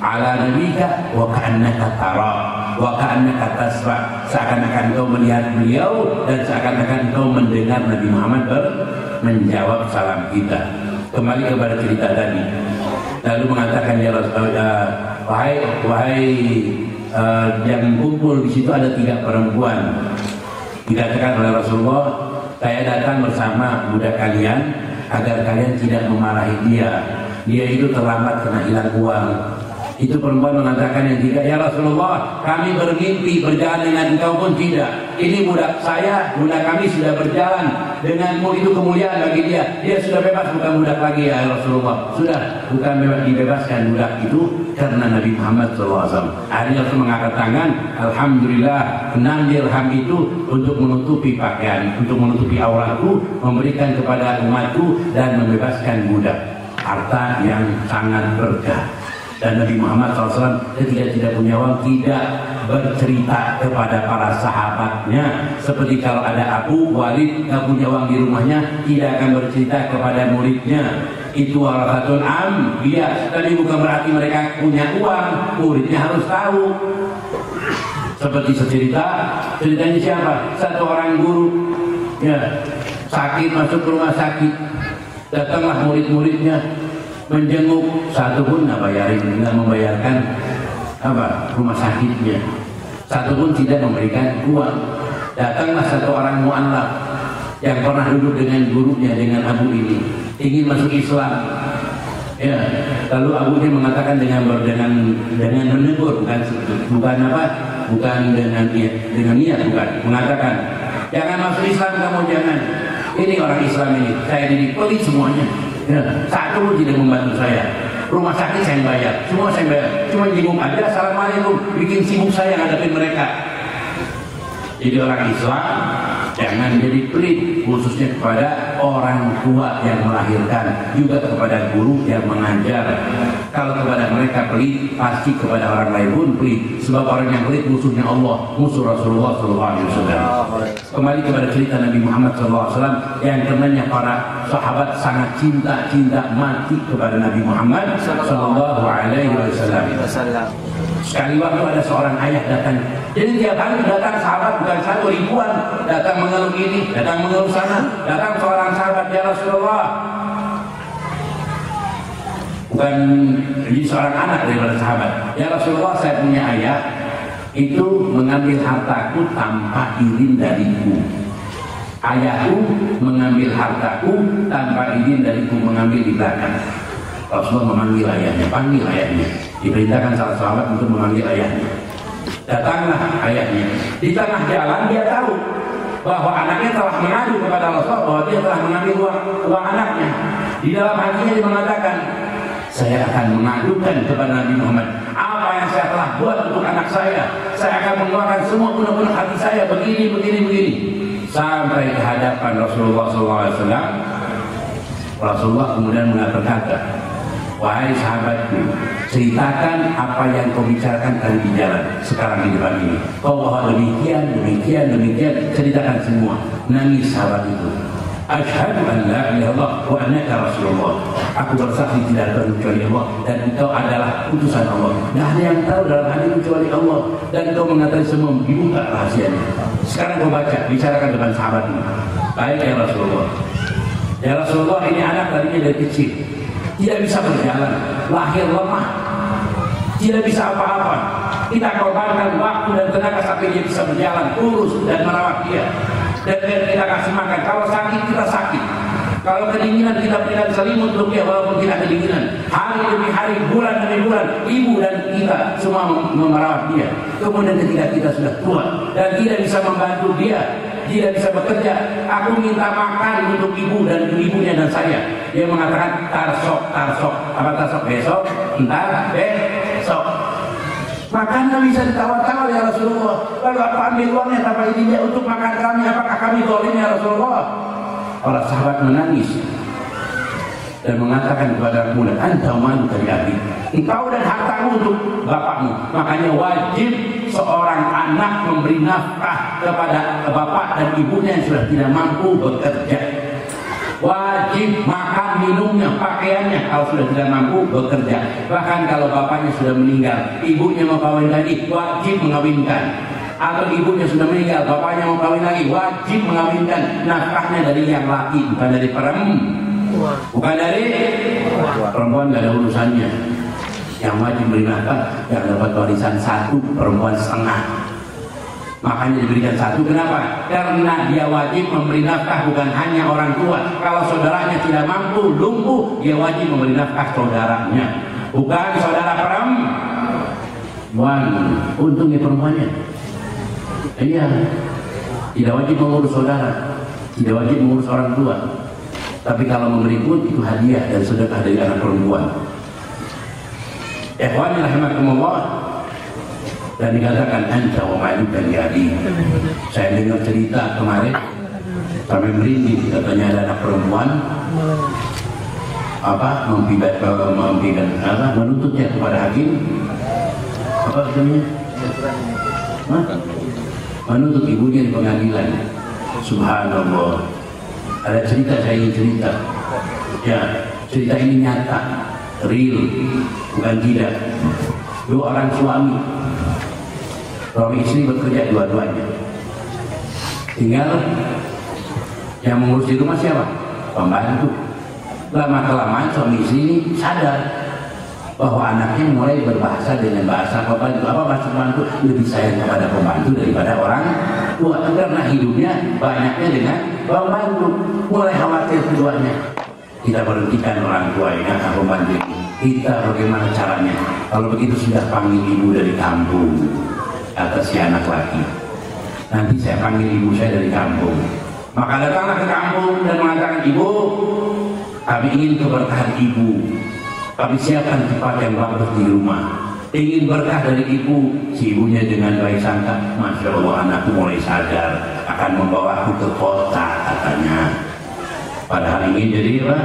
ala nabika wa ka'annaka tara wa ka'annaka tasma', seakan-akan kau melihat beliau dan seakan-akan kau mendengar Nabi Muhammad menjawab salam kita. Kembali kepada cerita tadi, lalu mengatakan ya Rasulullah, wahai yang kumpul di situ ada 3 perempuan. Dikatakan oleh Rasulullah, saya datang bersama budak kalian agar kalian tidak memarahi dia. Dia itu terlambat karena hilang uang. Itu perempuan mengatakan yang tidak, ya Rasulullah, kami bermimpi berjalan dengan engkau pun tidak. Ini budak saya, budak kami sudah berjalan denganmu, itu kemuliaan bagi dia. Dia sudah bebas, bukan budak lagi ya Rasulullah. Sudah, bukan dibebaskan budak itu karena Nabi Muhammad SAW. Akhirnya Rasul mengangkat tangan, alhamdulillah, 6 dirham itu untuk menutupi pakaian, untuk menutupi auratku, memberikan kepada umatku dan membebaskan budak. Harta yang sangat berkah. Dan Nabi Muhammad SAW ketika tidak punya uang tidak bercerita kepada para sahabatnya, seperti kalau ada Abu Walid nggak punya uang di rumahnya tidak akan bercerita kepada muridnya. Itu warasatul anbiya, tapi bukan berarti mereka punya uang, muridnya harus tahu. Seperti ceritanya siapa? Satu orang guru ya sakit, masuk ke rumah sakit, datanglah murid-muridnya menjenguk, satu pun nggak membayarkan rumah sakitnya, satu pun tidak memberikan uang. Datanglah satu orang mu'allaf yang pernah duduk dengan gurunya, dengan Abu ini, ingin masuk Islam. Ya, lalu Abunya mengatakan dengan menegur, bukan dengan niat, bukan, mengatakan jangan masuk Islam kamu, jangan. Ini orang Islam ini, saya didik pelit semuanya. Ya, satu pun tidak membantu saya. Rumah sakit saya bayar, semua saya bayar. Cuma jenguk aja, assalamualaikum, bikin sibuk saya ngadepin mereka. Jadi orang Islam jangan jadi pelit, khususnya kepada orang tua yang melahirkan, juga kepada guru yang mengajar. Kalau kepada mereka pelit, pasti kepada orang lain pun pelit. Sebab orang yang pelit musuhnya Allah, musuh Rasulullah SAW. Kembali kepada cerita Nabi Muhammad SAW yang karenanya para sahabat sangat cinta mati kepada Nabi Muhammad SAW. Sekali waktu ada seorang ayah datang. Jadi tiap hari datang sahabat, bukan 1 ribuan, datang mengeluh ini, datang mengeluh sana. Datang seorang sahabat, ya Rasulullah, bukan jadi seorang anak daripada sahabat. Ya Rasulullah, saya punya ayah itu mengambil hartaku tanpa izin dariku. Ayahku mengambil hartaku tanpa izin dariku, mengambil di belakang. Rasulullah memanggil ayahnya, panggil ayahnya. Diperintahkan salah sahabat untuk memanggil ayahnya. Datanglah ayahnya. Di tengah jalan dia tahu bahwa anaknya telah mengadu kepada Rasulullah bahwa dia telah mengambil uang anaknya. Di dalam hatinya dia mengatakan, saya akan mengadukan kepada Nabi Muhammad apa yang saya telah buat untuk anak saya. Saya akan mengeluarkan semua unek-unek hati saya, begini. Sampai ke hadapan Rasulullah SAW. Rasulullah kemudian berkata, wahai sahabatku, ceritakan apa yang kau bicarakan tadi di jalan, sekarang di depan ini. Kau bahwa demikian, ceritakan semua. Nangis sahabat itu. Asyhadu an la ilaha illallah wa annaka rasulullah. Aku bersaksi tidak ada kecuali Allah dan engkau adalah utusan Allah. Tidak ada yang tahu dalam hati kecuali Allah, dan engkau mengatakan semua dibuka rahasianya. Sekarang kau baca, bicarakan depan sahabatmu. Baik ya Rasulullah. Ya Rasulullah, ini anak tadinya dari kecil tidak bisa berjalan, lahir lemah, tidak bisa apa-apa. Kita korbankan waktu dan tenaga sampai dia bisa berjalan, urus dan merawat dia. Dan kita kasih makan. Kalau sakit kita sakit. Kalau kedinginan kita berikan selimut untuk dia walaupun tidak kedinginan. Hari demi hari, bulan demi bulan, ibu dan kita semua merawat dia. Kemudian ketika kita sudah tua dan tidak bisa membantu dia, tidak bisa bekerja, aku minta makan untuk ibu dan ibunya dan saya. Dia mengatakan tarsok. Apa tarsok? Besok, entar, besok. Makanan bisa ditawar-tawar ya Rasulullah. Lalu aku ambil uangnya tanpa izin dia untuk makan kami. Apakah kami zalim ya Rasulullah? Para sahabat menangis dan mengatakan kepada muda, anta malu dari abi, engkau dan hartamu untuk bapakmu. Makanya wajib seorang anak memberi nafkah kepada bapak dan ibunya yang sudah tidak mampu bekerja. Wajib makan minumnya, pakaiannya kalau sudah tidak mampu bekerja. Bahkan kalau bapaknya sudah meninggal, ibunya mau kawin lagi, wajib mengawinkan. Atau ibunya sudah meninggal, bapaknya mau kawin lagi, wajib mengawinkan. Nafkahnya dari yang laki, bukan dari perempuan. Bukan dari perempuan, gak ada urusannya. Yang wajib beri nafkah yang dapat warisan 1 perempuan setengah. makanya diberikan satu. Kenapa? Karena dia wajib memberi nafkah bukan hanya orang tua. Kalau saudaranya tidak mampu, lumpuh, dia wajib memberi nafkah saudaranya, bukan saudara perempuan. Untungnya perempuannya, iya, tidak wajib mengurus saudara, tidak wajib mengurus orang tua. Tapi kalau memberi pun itu hadiah dan sedekah dari anak perempuan. Ikhwani rahimakumullah. Dan dikatakan anta wa ma'luka li. Saya dengar cerita kemarin sampai merinding, katanya ada anak perempuan menuntutnya kepada hakim, apa namanya? Menuntut ibunya di pengadilan. Subhanallah. Ada cerita, saya ingin cerita. Ya, cerita ini nyata, real, bukan tidak. Dua orang suami istri bekerja dua-duanya. Tinggal yang mengurus di rumah siapa? Pembantu. Lama-kelamaan suami istri ini sadar bahwa anaknya mulai berbahasa dengan bahasa pembantu. Apa bahasa pembantu? Lebih sayang kepada pembantu daripada orang tua, karena hidupnya banyaknya dengan pembantu. Mulai khawatir keduanya. Kita berhentikan orang tua ini, pembantu. Kita bagaimana caranya? Kalau begitu sudah panggil ibu dari kampung. Atas si anak laki, nanti saya panggil ibu saya dari kampung. Maka datanglah ke kampung dan mengatakan, ibu, kami ingin keberkahan ibu, kami siapkan tempat yang bagus di rumah, ingin berkah dari ibu. Si ibunya dengan baik sangka, Masya Allah, anakku mulai sadar akan membawa aku ke kota, katanya. Padahal ingin jadi apa?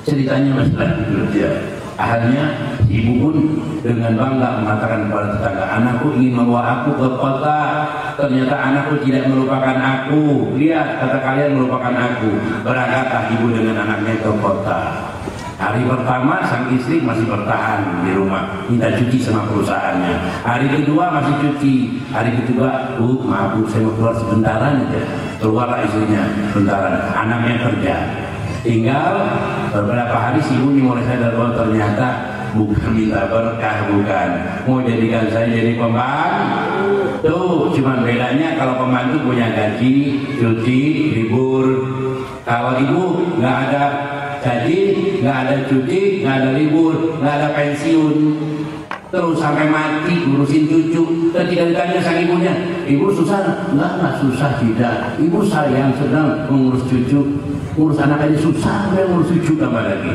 Ceritanya masalah kerja. Akhirnya ibu pun dengan bangga mengatakan kepada tetangga, anakku ingin membawa aku ke kota. Ternyata anakku tidak melupakan aku. Lihat, kata kalian melupakan aku. Berangkatlah ibu dengan anaknya ke kota. Hari pertama sang istri masih bertahan di rumah, minta cuci sama perusahaannya. Hari kedua masih cuci. Hari ketiga, maaf bu, saya mau keluar sebentaran aja. Keluarlah istrinya sebentaran, anaknya kerja. Tinggal beberapa hari si ibunya mulai sadar bahwa ternyata bukan minta berkah, bukan mau jadikan saya jadi pembantu. Cuman bedanya kalau pembantu punya gaji, cuti, libur. Kalau ibu nggak ada gaji, nggak ada cuti, nggak ada libur, nggak ada pensiun, terus sampai mati ngurusin cucu. Ketika ditanya sang ibunya, ibu susah? Nggak susah, tidak. Ibu sayang sedang mengurus cucu. Ngurus anak aja susah, dia ngurus cucu tambah lagi.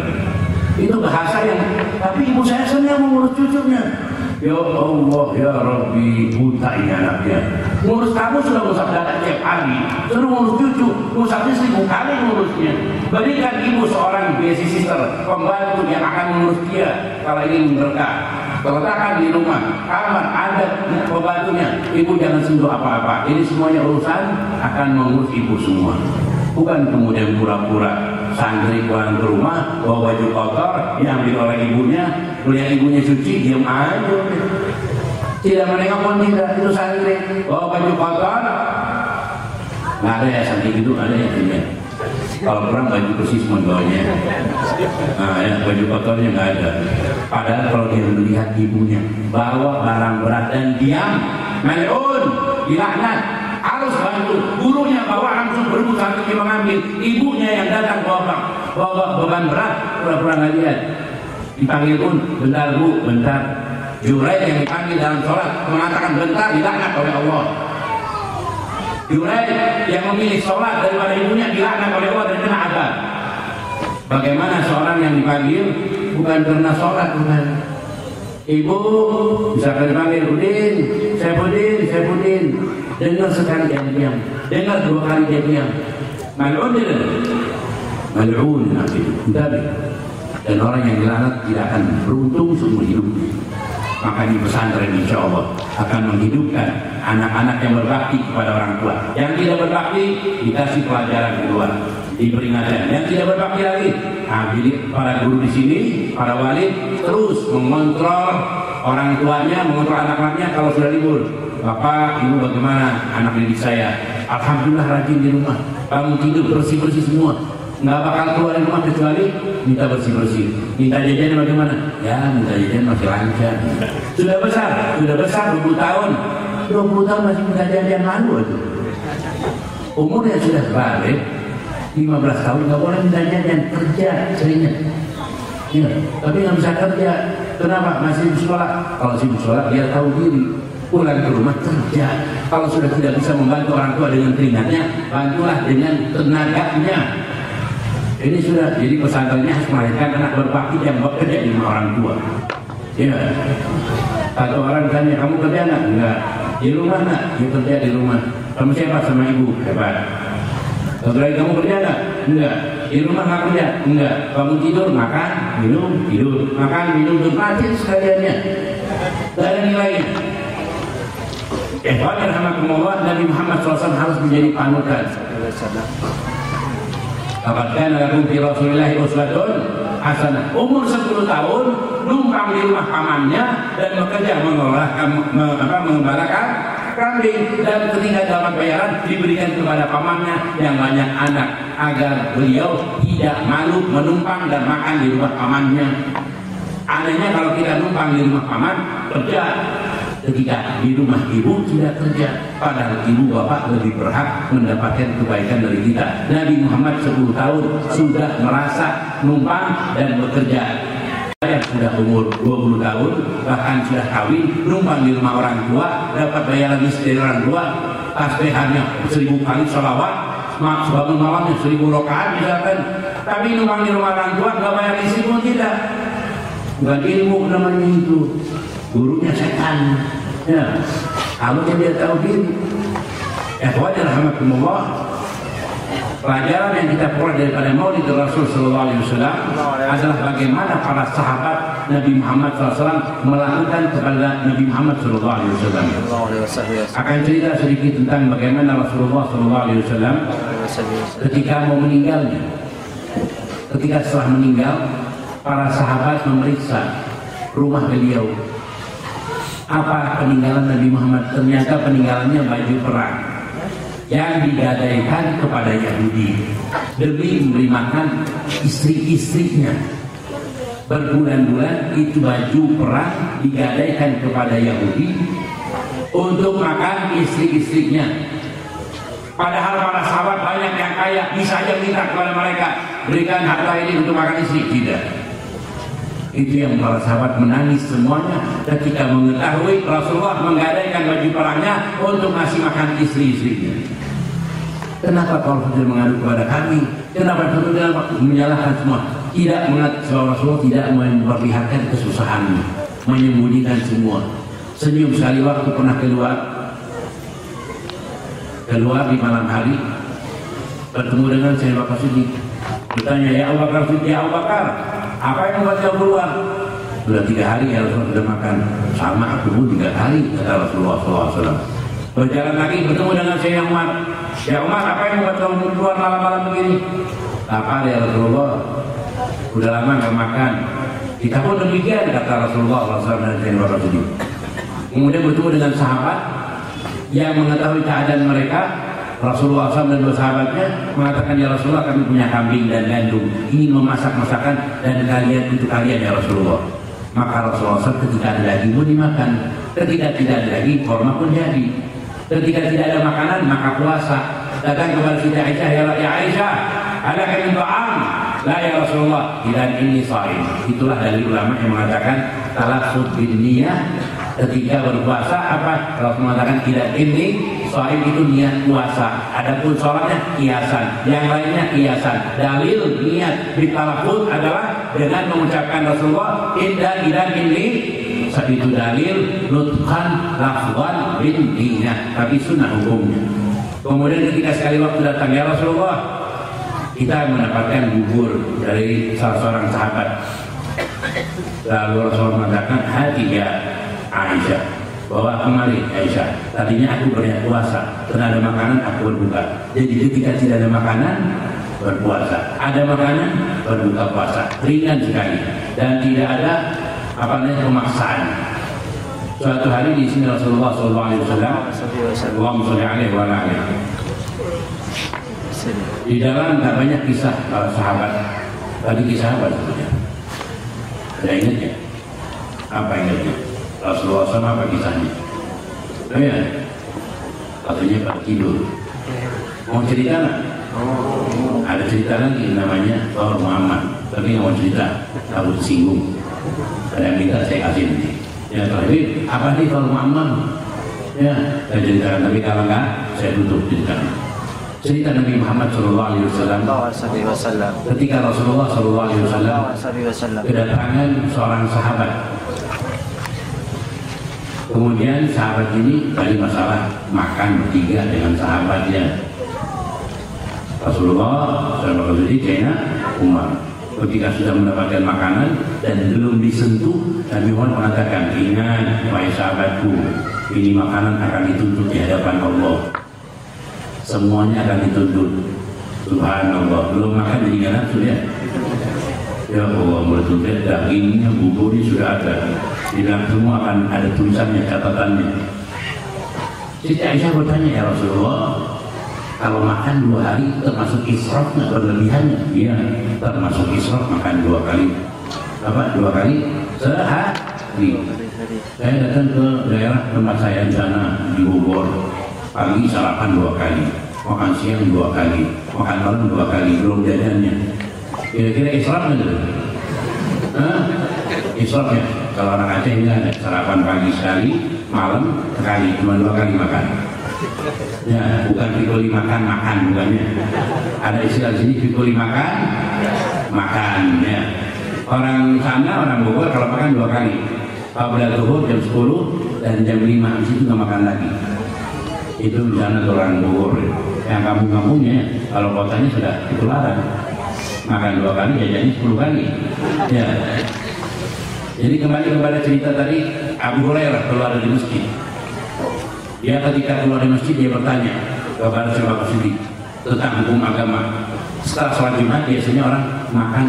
Itu bahasa yang, tapi ibu saya senang mengurus cucunya. Ya Allah, ya Rabbi, buta ini anaknya. Ngurus kamu sudah ngusap dada tiap hari, suruh ngurus cucu, ngusapnya 1000 kali ngurusnya. Berikan ibu seorang babysitter, pembantu yang akan mengurus dia kalau ingin berkah. Letakkan di rumah, kamar ada pembantunya. Ibu jangan sentuh apa-apa. Ini semuanya urusan akan mengurus ibu semua. Bukan kemudian pura-pura santri pulang ke rumah bawa baju kotor diambil oleh ibunya, melihat ibunya cuci diam aja, tidak menengok pun tidak. Itu santri bawa baju kotor, nggak ada ya santri itu, ada ya tidak. Kalau kurang baju bersih semuanya, nah ya baju kotornya nggak ada. Padahal kalau dia melihat ibunya bawa barang berat dan diam, melun, dilaknat. Harus bantu, gurunya bawa langsung berebut santri mengambil, ibunya yang datang bawa beban berat, pura-pura nggak lihat. Dipanggil pun, bentar bu, bentar. Jurai yang dipanggil dalam sholat mengatakan bentar, dilaknat oleh Allah. Jurai yang memilih sholat daripada ibunya dilaknat oleh Allah dan kena azab. Bagaimana seorang yang dipanggil bukan karena sholat, bukan. Ibu bisa dipanggil, Udin, Saifuddin. Dengar sekali dia diam, dengar 2 kali dia diam. Mal'un nanti. Dan orang yang dilaknat tidak akan beruntung seumur hidup. Maka di pesantren insya Allah akan menghidupkan anak-anak yang berbakti kepada orang tua. Yang tidak berbakti dikasih pelajaran kedua, diperingatkan. Yang tidak berbakti lagi, jadi para guru di sini, para wali terus mengontrol orang tuanya, mengontrol anak-anaknya kalau sudah libur. Bapak, ibu bagaimana anak didik saya? Alhamdulillah rajin di rumah. Kamu tidur bersih-bersih semua. Nggak bakal keluar dari rumah kecuali minta bersih-bersih. Minta jajan bagaimana? Ya minta jajan masih lancar. Sudah besar 20 tahun. 20 tahun masih minta jajan, malu itu. Umurnya sudah balik 15 tahun nggak boleh minta jajan, kerja seringnya. Ya, tapi nggak bisa kerja. Kenapa? Masih di sekolah. Kalau masih di sekolah dia tahu diri. Pulang ke rumah kerja. Kalau sudah tidak bisa membantu orang tua dengan keringatnya, bantulah dengan tenaganya. Ini sudah jadi pesantrennya harus melahirkan anak berbakti yang bekerja di rumah orang tua. Ya. Satu orang tanya, kamu kerja nggak? Enggak. Di rumah nggak? Ya kerja di rumah. Kamu siapa? Sama ibu. Hebat. Lagi kamu kerja nggak? Enggak. Di rumah nggak kerja? Enggak. Kamu tidur, makan, minum, tidur, makan, minum, mati sekaliannya. Tidak ada nilainya. Rahmatullah, Nabi Muhammad SAW harus menjadi panutan. Apakah lakum fi Rasulillahi uswatun hasanah. Umur 10 tahun numpang di rumah pamannya dan bekerja mengembalakan kambing, dan ketika dapat bayaran diberikan kepada pamannya yang banyak anak agar beliau tidak malu menumpang dan makan di rumah pamannya. Anehnya kalau kita numpang di rumah paman kerja, ketika di rumah ibu tidak kerja, padahal ibu bapak lebih berhak mendapatkan kebaikan dari kita. Nabi Muhammad 10 tahun sudah merasa numpang dan bekerja. Saya sudah umur 20 tahun, bahkan sudah kawin, numpang di rumah orang tua, dapat bayaran istri orang tua, tasbihannya 1000 kali sholawat, bangun malamnya 1000 rakaat misalkan. Tapi numpang di rumah orang tua nggak bayar istri pun tidak. Bukan ilmu namanya itu, gurunya setan. Ya, kalau dia tahu diri. Rahmatullah, pelajaran yang kita peroleh daripada Maulid Rasul Sallallahu Alaihi Wasallam adalah bagaimana para sahabat Nabi Muhammad SAW melakukan kepada Nabi Muhammad Sallallahu Alaihi Wasallam. Akan cerita sedikit tentang bagaimana Rasulullah Sallallahu Alaihi Wasallam ketika mau meninggalnya. Ketika setelah meninggal, para sahabat memeriksa rumah beliau. Apa peninggalan Nabi Muhammad? Ternyata peninggalannya baju perang yang digadaikan kepada Yahudi demi memberi makan istri-istrinya. Berbulan-bulan itu baju perang digadaikan kepada Yahudi untuk makan istri-istrinya. Padahal para sahabat banyak yang kaya, bisa aja minta kepada mereka, berikan harta ini untuk makan istri. Tidak. Itu yang para sahabat menangis semuanya ketika mengetahui Rasulullah menggadaikan baju perangnya untuk ngasih makan istri-istrinya. Kenapa kalau sudah mengadu kepada kami? Kenapa menyalahkan semua? Tidak mengatakan bahwa Rasulullah tidak memperlihatkan kesusahannya, menyembunyikan semua. Senyum sekali waktu pernah keluar di malam hari, bertemu dengan Sayyidina Abu Bakar Siddiq. Bertanya, ya Abu Bakar Siddiq, ya Abu Bakar, apa yang membuat kau keluar? Sudah 3 hari ya Rasulullah sudah makan. Sama aku pun 3 hari, kata Rasulullah SAW. Berjalan lagi bertemu dengan Sayyidina Umar. Ya Umar, apa yang membuat kamu keluar malam-malam begini? Apa ya Rasulullah? Sudah lama nggak makan. Kita pun demikian, kata Rasulullah SAW dan Sayyidina Abu Bakar. Kemudian bertemu dengan sahabat yang mengetahui keadaan mereka. Rasulullah SAW dan dua sahabatnya mengatakan, ya Rasulullah, kami punya kambing dan gandum, ingin memasak masakan dan kalian untuk kalian ya Rasulullah. Maka Rasulullah SAW ketika ada daging pun dimakan, ketika tidak ada daging korma pun jadi, ketika tidak ada makanan maka puasa. Datang kepada Siti Aisyah, ya Aisyah, ada kami ta'am? La ya Rasulullah, tidak, ini shaim. Itulah dari ulama yang mengatakan talaffuz bin niyah ketika berpuasa apa? Rasul mengatakan tidak, ini shaim itu niat puasa. Adapun sholatnya kiasan, yang lainnya kiasan. Dalil niat di talaffuz adalah dengan mengucapkan Rasulullah indah ini. Itu dalil nutqan lafzan bin niyah, tapi sunnah hukumnya. Kemudian ketika sekali waktu datang, ya Rasulullah, kita mendapatkan bubur dari salah seorang sahabat. Lalu Rasulullah mengatakan, hati ya Aisyah, bawa kemari Aisyah, tadinya aku berniat puasa, karena ada makanan aku berbuka. Jadi ketika tidak ada makanan berpuasa, ada makanan berbuka puasa, ringan sekali dan tidak ada pemaksaan. Suatu hari di sini Rasulullah SAW, Allahumma sholli alaihi wa ala alihi, di dalam tak banyak kisah para sahabat. Tadi kisah apa sebetulnya? Ada ingatnya? Apa ingatnya? Rasulullah SAW apa kisahnya? Oh ya, katanya pada tidur. Mau cerita nggak? Ada cerita lagi namanya Thor Muhammad, tapi nggak mau cerita, takut singgung. Ada yang minta saya kasih nanti. Ya terakhir, apa nih Thor Muhammad? Ya, saya ceritakan, tapi kalau nggak, saya tutup ceritakan. Cerita Nabi Muhammad SAW ketika Rasulullah SAW kedatangan seorang sahabat. Kemudian sahabat ini tadi masalah makan bertiga dengan sahabatnya. Rasulullah SAW China Umar ketika sudah mendapatkan makanan dan belum disentuh, Nabi Muhammad mengatakan, ingat wahai sahabatku, ini makanan akan dituntut di hadapan Allah. Semuanya akan dituntut. Subhanallah, belum makan jadi nggak nafsu ya. Ya Allah, mulai tuntut dagingnya, buburnya sudah ada. Di dalam semua akan ada tulisannya, catatannya. Siti Aisyah bertanya, ya Rasulullah, kalau makan 2 hari termasuk israf nggak, berlebihannya? Iya, termasuk israf makan 2 kali. Apa? 2 kali sehari. Saya datang ke daerah tempat saya di sana di Bogor. Pagi sarapan 2 kali, makan siang 2 kali, makan malam 2 kali, belum jajannya. Kira-kira israf nggak? Israf ya. Kalau orang Aceh ini ada sarapan pagi sekali, malam sekali, cuma 2 kali makan. Ya, bukan fikuli makan bukannya. Ada istilah sini fikuli makan. Ya. Orang sana, orang Bogor kalau makan 2 kali. Pada zuhur jam 10 dan jam 5 di situ nggak makan lagi. Itu di sana orang Bogor. Yang kampung-kampungnya, kalau kotanya sudah ketularan. Makan 2 kali, jajannya 10 kali. Ya. Jadi kembali kepada cerita tadi, Abu Hurairah keluar dari masjid. Dia ketika keluar dari masjid dia bertanya kepada Syekh Siddiq tentang hukum agama. Setelah sholat Jumat biasanya orang makan,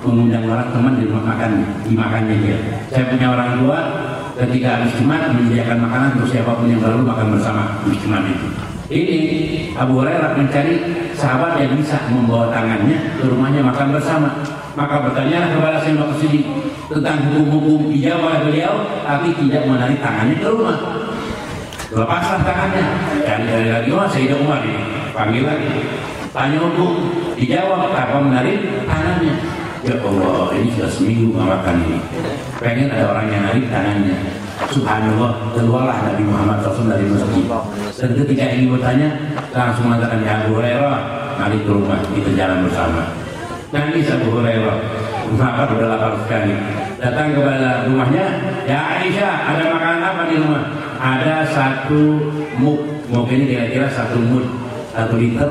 mengundang orang teman di rumah makan, dimakannya dia. Saya punya orang tua, ketika habis Jumat menyediakan makanan untuk siapapun yang baru makan bersama habis Jumat itu. Ini Abu Hurairah mencari sahabat yang bisa membawa tangannya ke rumahnya makan bersama. Maka bertanya kepada Syekh Siddiq tentang hukum-hukum, dijawab oleh beliau, tapi tidak menarik tangannya ke rumah. Lepaslah tangannya, cari lagi, oh Sayyidah Umar ini, panggil lagi, tanya hukum, dijawab, apa menarik tangannya. Ya Allah, ini sudah seminggu nggak makan ini, pengen ada orang yang narik tangannya. Subhanallah, keluarlah Nabi Muhammad SAW dari masjid. Dan ketika ingin bertanya, langsung mengatakan, ya Abu Hurairah, mari ke rumah, kita jalan bersama. Nangis Abu Hurairah, maka udah lapar sekali. Datang kepada rumahnya, ya Aisyah, ada makanan apa di rumah? Ada 1 muk ini kira-kira 1 mud, 1 liter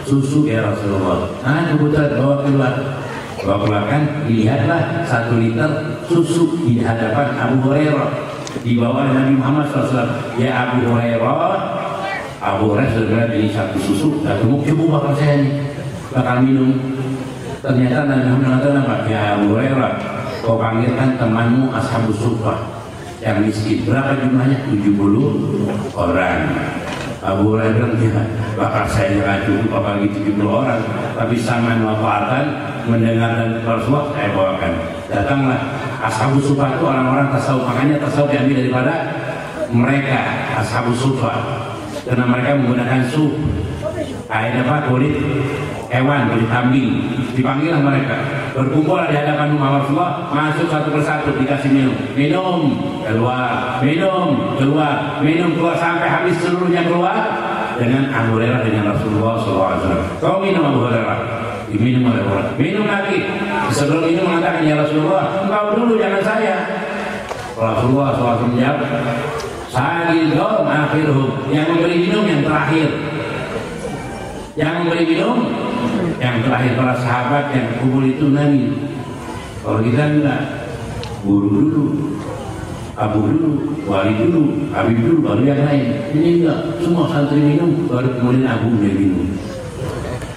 susu ya Rasulullah. Nah, kebetulan bawa keluarkan, dilihatlah 1 liter susu di hadapan Abu Hurairah. Dibawa oleh Nabi Muhammad SAW. Ya Abu Hurairah segera ini 1 susu, 1 muk, coba bakal saya nih, bakal minum. Ternyata Nabi Muhammad mengatakan apa? Ya Abu Hurairah, kau panggilkan temanmu Ashabus Suffah yang miskin. Berapa jumlahnya? 70 orang. Abu Hurairah bilang, bakal saya nggak cukup apalagi 70 orang, tapi saman wafatan mendengar dan Rasulullah saya bawakan. Datanglah Ashabus Suffah itu orang-orang tasawuf, makanya tasawuf diambil daripada mereka Ashabus Suffah, karena mereka menggunakan suf, kain apa, kulit hewan, kulit kambing. Dipanggillah mereka, berkumpul di hadapan Rasulullah, masuk satu persatu, dikasih minum, keluar, minum keluar sampai habis seluruhnya keluar dengan Abu Hurairah dengan Rasulullah SAW. Kau minum Abu Hurairah, diminum oleh orang, minum lagi. Sebelum itu mengatakan, ya Rasulullah, engkau dulu jangan saya. Rasulullah SAW menjawab, Sa'idhum akhiruhum, yang memberi minum yang terakhir. Yang memberi minum yang terakhir para sahabat yang kumpul itu Nabi. Kalau kita enggak, guru dulu, abu dulu, wali dulu, habib dulu, baru yang lain. Ini enggak, semua santri minum, baru kemudian abunya minum.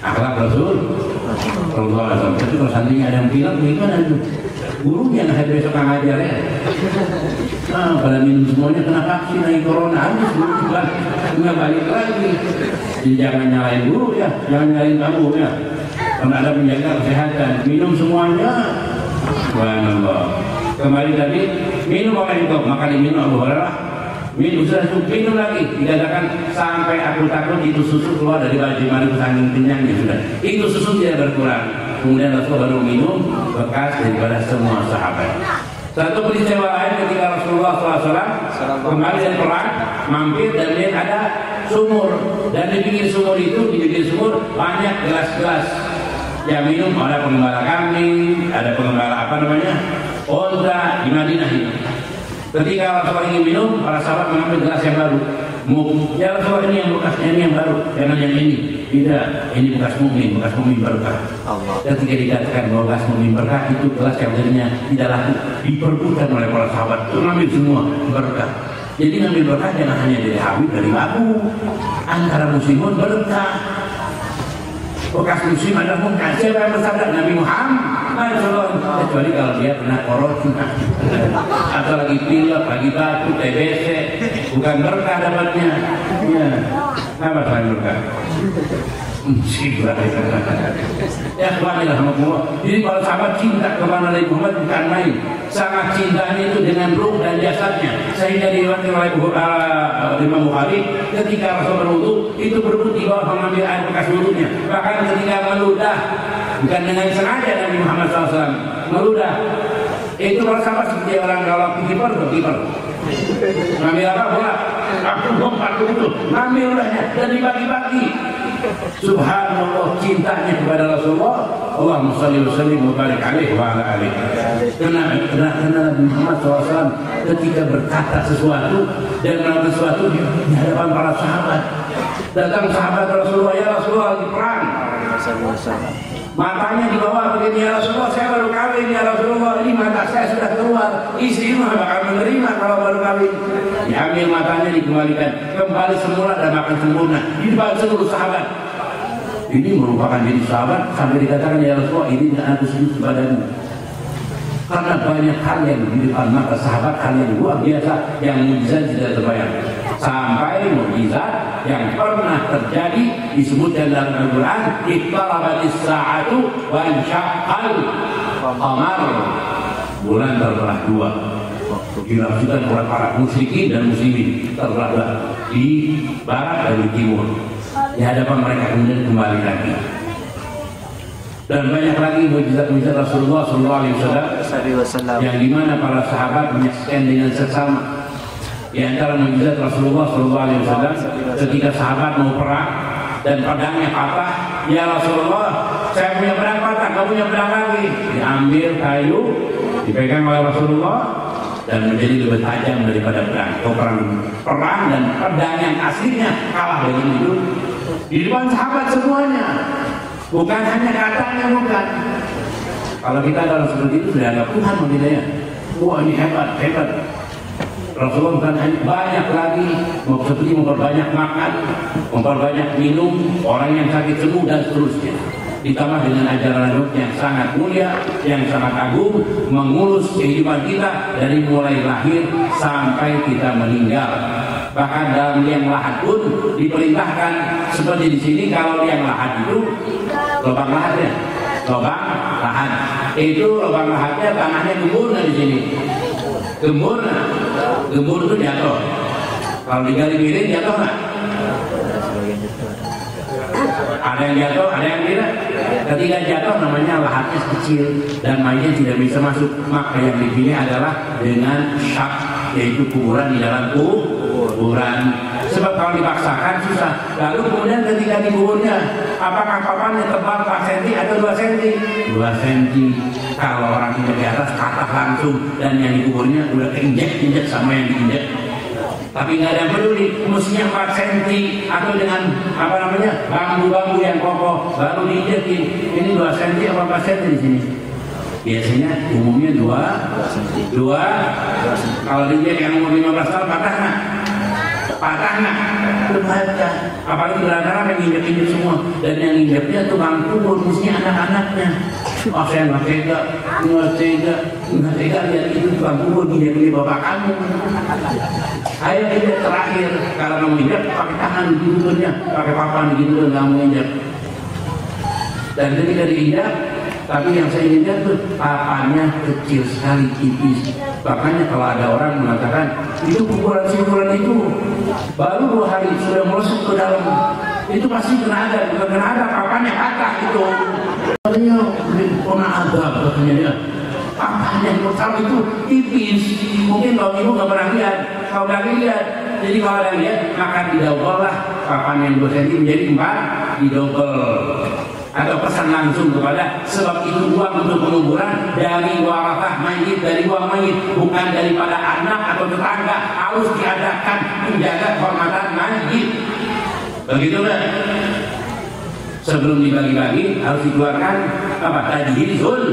Akhlak Rasul Rasulullah SAW. Tapi kalau santrinya ada yang bilang, gimana itu? Gurunya hari besok nggak ngajar ya. Pada minum semuanya kena vaksin lagi corona, habis guru juga nggak balik lagi. Jadi jangan nyalain guru ya, jangan nyalain kamu ya. Karena ada menjaga kesehatan, minum semuanya. Subhanallah. Kembali tadi minum oleh itu, maka diminum Abu Hurairah minum sudah cukup, minum lagi. Dikatakan sampai aku takut itu susu keluar dari baju Malik saking kenyangnya sudah. Itu susu tidak berkurang. Kemudian Rasul baru minum bekas daripada semua sahabat. Satu peristiwa lain ketika Rasulullah SAW kembali dari perang, mampir dan lihat ada sumur, dan di pinggir sumur itu, di pinggir sumur banyak gelas-gelas yang minum. Ada pengembala kambing, ada pengembala apa namanya, onta di Madinah ini. Ketika Rasulullah ingin minum, para sahabat mengambil gelas yang baru. Ya Rasulullah, ini yang bekasnya, ini yang baru, jangan yang ini. Tidak, ini bekas mukmin berkah. Ketika dikatakan bahwa bekas mukmin berkah, itu gelas yang jadinya tidak laku, diperbutkan oleh para sahabat. Itu ngambil semua berkah. Jadi ngambil berkah jangan hanya dari Habib, dari Abu. Antara muslimun berkah. Bekas muslim adalah munkar. Siapa yang bersabda? Nabi Muhammad. Kecuali kalau dia kena corona atau lagi pilek, lagi batuk, TBC, bukan berkah dapatnya. Ya, apa selain berkah? Musibah. Ya subhanallah. Jadi kalau sahabat cinta kepada Nabi Muhammad bukan main. Sangat cintanya itu dengan ruh dan jasadnya. Sehingga diriwayatkan oleh Imam Bukhari, ketika Rasul berwudu itu berebut di bawah mengambil air bekas wudunya. Bahkan ketika meludah, bukan dengan sengaja Nabi Muhammad SAW meludah. Itu para sahabat seperti orang kalau kiper, ngambil apa bola, aku lompat itu, ngambil udahnya dan dibagi-bagi. Subhanallah, cintanya kepada Rasulullah. Allahumma shalli wa sallim wa barik alaihi wa ala alihi. Karena Nabi Muhammad SAW ketika berkata sesuatu dan melakukan sesuatu di hadapan para sahabat. Datang sahabat Rasulullah, ya Rasulullah lagi perang. Matanya di bawah begini, ya Rasulullah saya baru kawin, ya Rasulullah ini mata saya sudah keluar, istri mah bakal menerima kalau baru kawin. Diambil matanya, dikembalikan kembali semula dan makan sempurna di depan seluruh sahabat. Ini merupakan jadi sahabat sampai dikatakan, ya Rasulullah ini tidak aku sujud kepadamu. Karena banyak hal yang di depan mata sahabat, hal yang luar biasa yang mujizat tidak terbayang. Sampai mujizat yang pernah terjadi disebutkan dalam Al-Quran, iqtarabatis sa'atu wa insyaqqal qamar. Bulan terbelah dua. Dilakukan oleh para musyrikin dan muslimin, terbelah dua di barat dan di timur. Di hadapan mereka kemudian kembali lagi. Dan banyak lagi mujizat-mujizat Rasulullah SAW yang dimana para sahabat menyaksikan dengan seksama. Di antara mujizat Rasulullah SAW ketika sahabat mau perang dan pedangnya patah, ya Rasulullah saya punya pedang patah, kamu punya pedang lagi. Diambil kayu, dipegang oleh Rasulullah dan menjadi lebih tajam daripada pedang. Perang dan pedang yang aslinya kalah dengan itu di depan sahabat semuanya. Bukan hanya katanya, bukan. Kalau kita dalam seperti itu sudah anggap Tuhan menilainya. Wah ini hebat. Rasulullah bukan hanya banyak lagi, seperti memperbanyak makan, memperbanyak minum, orang yang sakit sembuh dan seterusnya. Ditambah dengan ajaran yang sangat mulia, yang sangat agung, mengurus kehidupan kita dari mulai lahir sampai kita meninggal. Bahkan dalam liang lahat pun diperintahkan seperti di sini, kalau liang lahat itu lubang lahatnya, lubang lahat itu lubang lahatnya tanahnya gembur di sini, gembur itu jatuh. Kalau digali miring jatuh nggak? Ada yang jatuh, ada yang tidak. Ketika jatuh namanya lahatnya kecil dan mayat tidak bisa masuk. Maka yang dipilih adalah dengan syak, yaitu kuburan di dalam kuburan. Sebab kalau dipaksakan susah. Lalu kemudian ketika dikuburnya, apakah papannya tebal 4 cm atau 2 cm? 2 cm. Kalau orang tidak di atas patah langsung, dan yang dikuburnya udah keinjek sama yang diinjek. Tapi nggak ada yang peduli, mestinya 4 cm atau dengan apa namanya bambu-bambu yang kokoh baru diinjekin. Ini 2 cm apa 4 cm di sini? Biasanya umumnya 2. Kalau diinjek yang umur 15 tahun patah nggak? Patah nggak? Patah. Apalagi berantakan yang injek-injek semua, dan yang injeknya tukang kubur mestinya anak-anaknya. Oh saya nggak tega lihat itu tukang kubur injek bapak kamu. Ayo injek terakhir, kalau kamu injek pakai tangan digitunya, pakai papan gitu dan kamu injek. Dan ketika diinjek Tapi yang saya ingin lihat tuh papannya kecil sekali, tipis. Makanya kalau ada orang mengatakan itu kuburan simpulan itu baru 2 hari sudah melesat ke dalam, itu pasti kena ada, bukan kena ada, papannya patah itu. Katanya kena ada, katanya dia. Papannya yang pertama itu tipis. Mungkin kalau ibu nggak pernah lihat, kalau nggak lihat. Jadi kalau ada lihat, maka didouble lah papan yang 2 cm menjadi 4, didouble. Atau pesan langsung kepada sebab itu uang untuk penguburan dari warafah mayit, dari uang mayit, bukan daripada anak atau tetangga. Harus diadakan menjaga kehormatan mayit. Begitu kan? Sebelum dibagi-bagi harus dikeluarkan apa? Tajhizul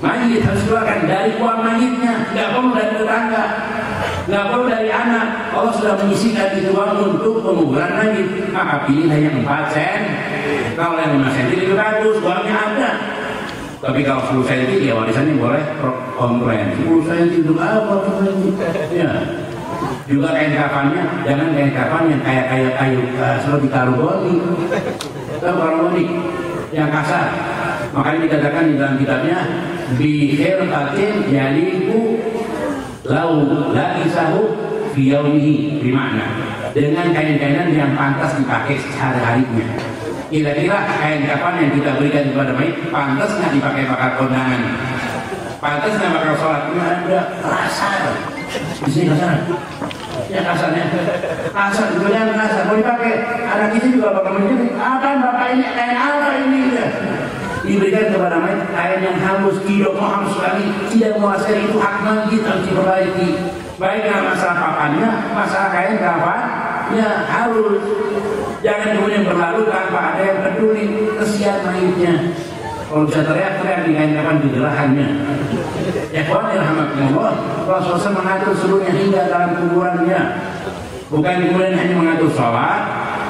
mayit, harus dikeluarkan dari uang mayitnya, nggak perlu dari tetangga, nggak perlu dari anak. Allah sudah menyisihkan itu uang untuk penguburan mayit, maka pilih hanya 4 sen. Kalau yang 5 cm lebih bagus, uangnya ada. Tapi kalau 10 cm ya warisannya boleh komplain. 10 cm itu apa? Ya. Juga kain kafannya, jangan kain kafan yang kayak kayu seperti karugoni. Tahu karugoni yang kasar. Makanya dikatakan di dalam kitabnya bihir batin yaliku lau la isahu fi yaumihi, bermakna dengan kain-kainan yang pantas dipakai sehari-harinya. Kira-kira kain kafan yang kita berikan kepada mayit pantas nggak dipakai bakal kondangan? Pantas nggak bakal sholat? Ada kasar. Di sini kasar. Ya kasarnya. Kasar juga yang kasar. Mau dipakai anak itu juga bakal menjadi. Akan bapak ini kain apa ini? Diberikan kepada mayit kain yang halus, tidak mau halus sekali, tidak menguasai, itu hak mayit harus diperbaiki. Baik dengan masalah papannya, masalah kain kafannya halus. Jangan kemudian berlalu tanpa ada yang peduli, kesian mayitnya. Kalau bisa teriak-teriak di kain kafan judulahannya. Ya kawan rahmatullah, Rasulullah mengatur seluruhnya hingga dalam kuburannya. Bukan kemudian hanya mengatur sholat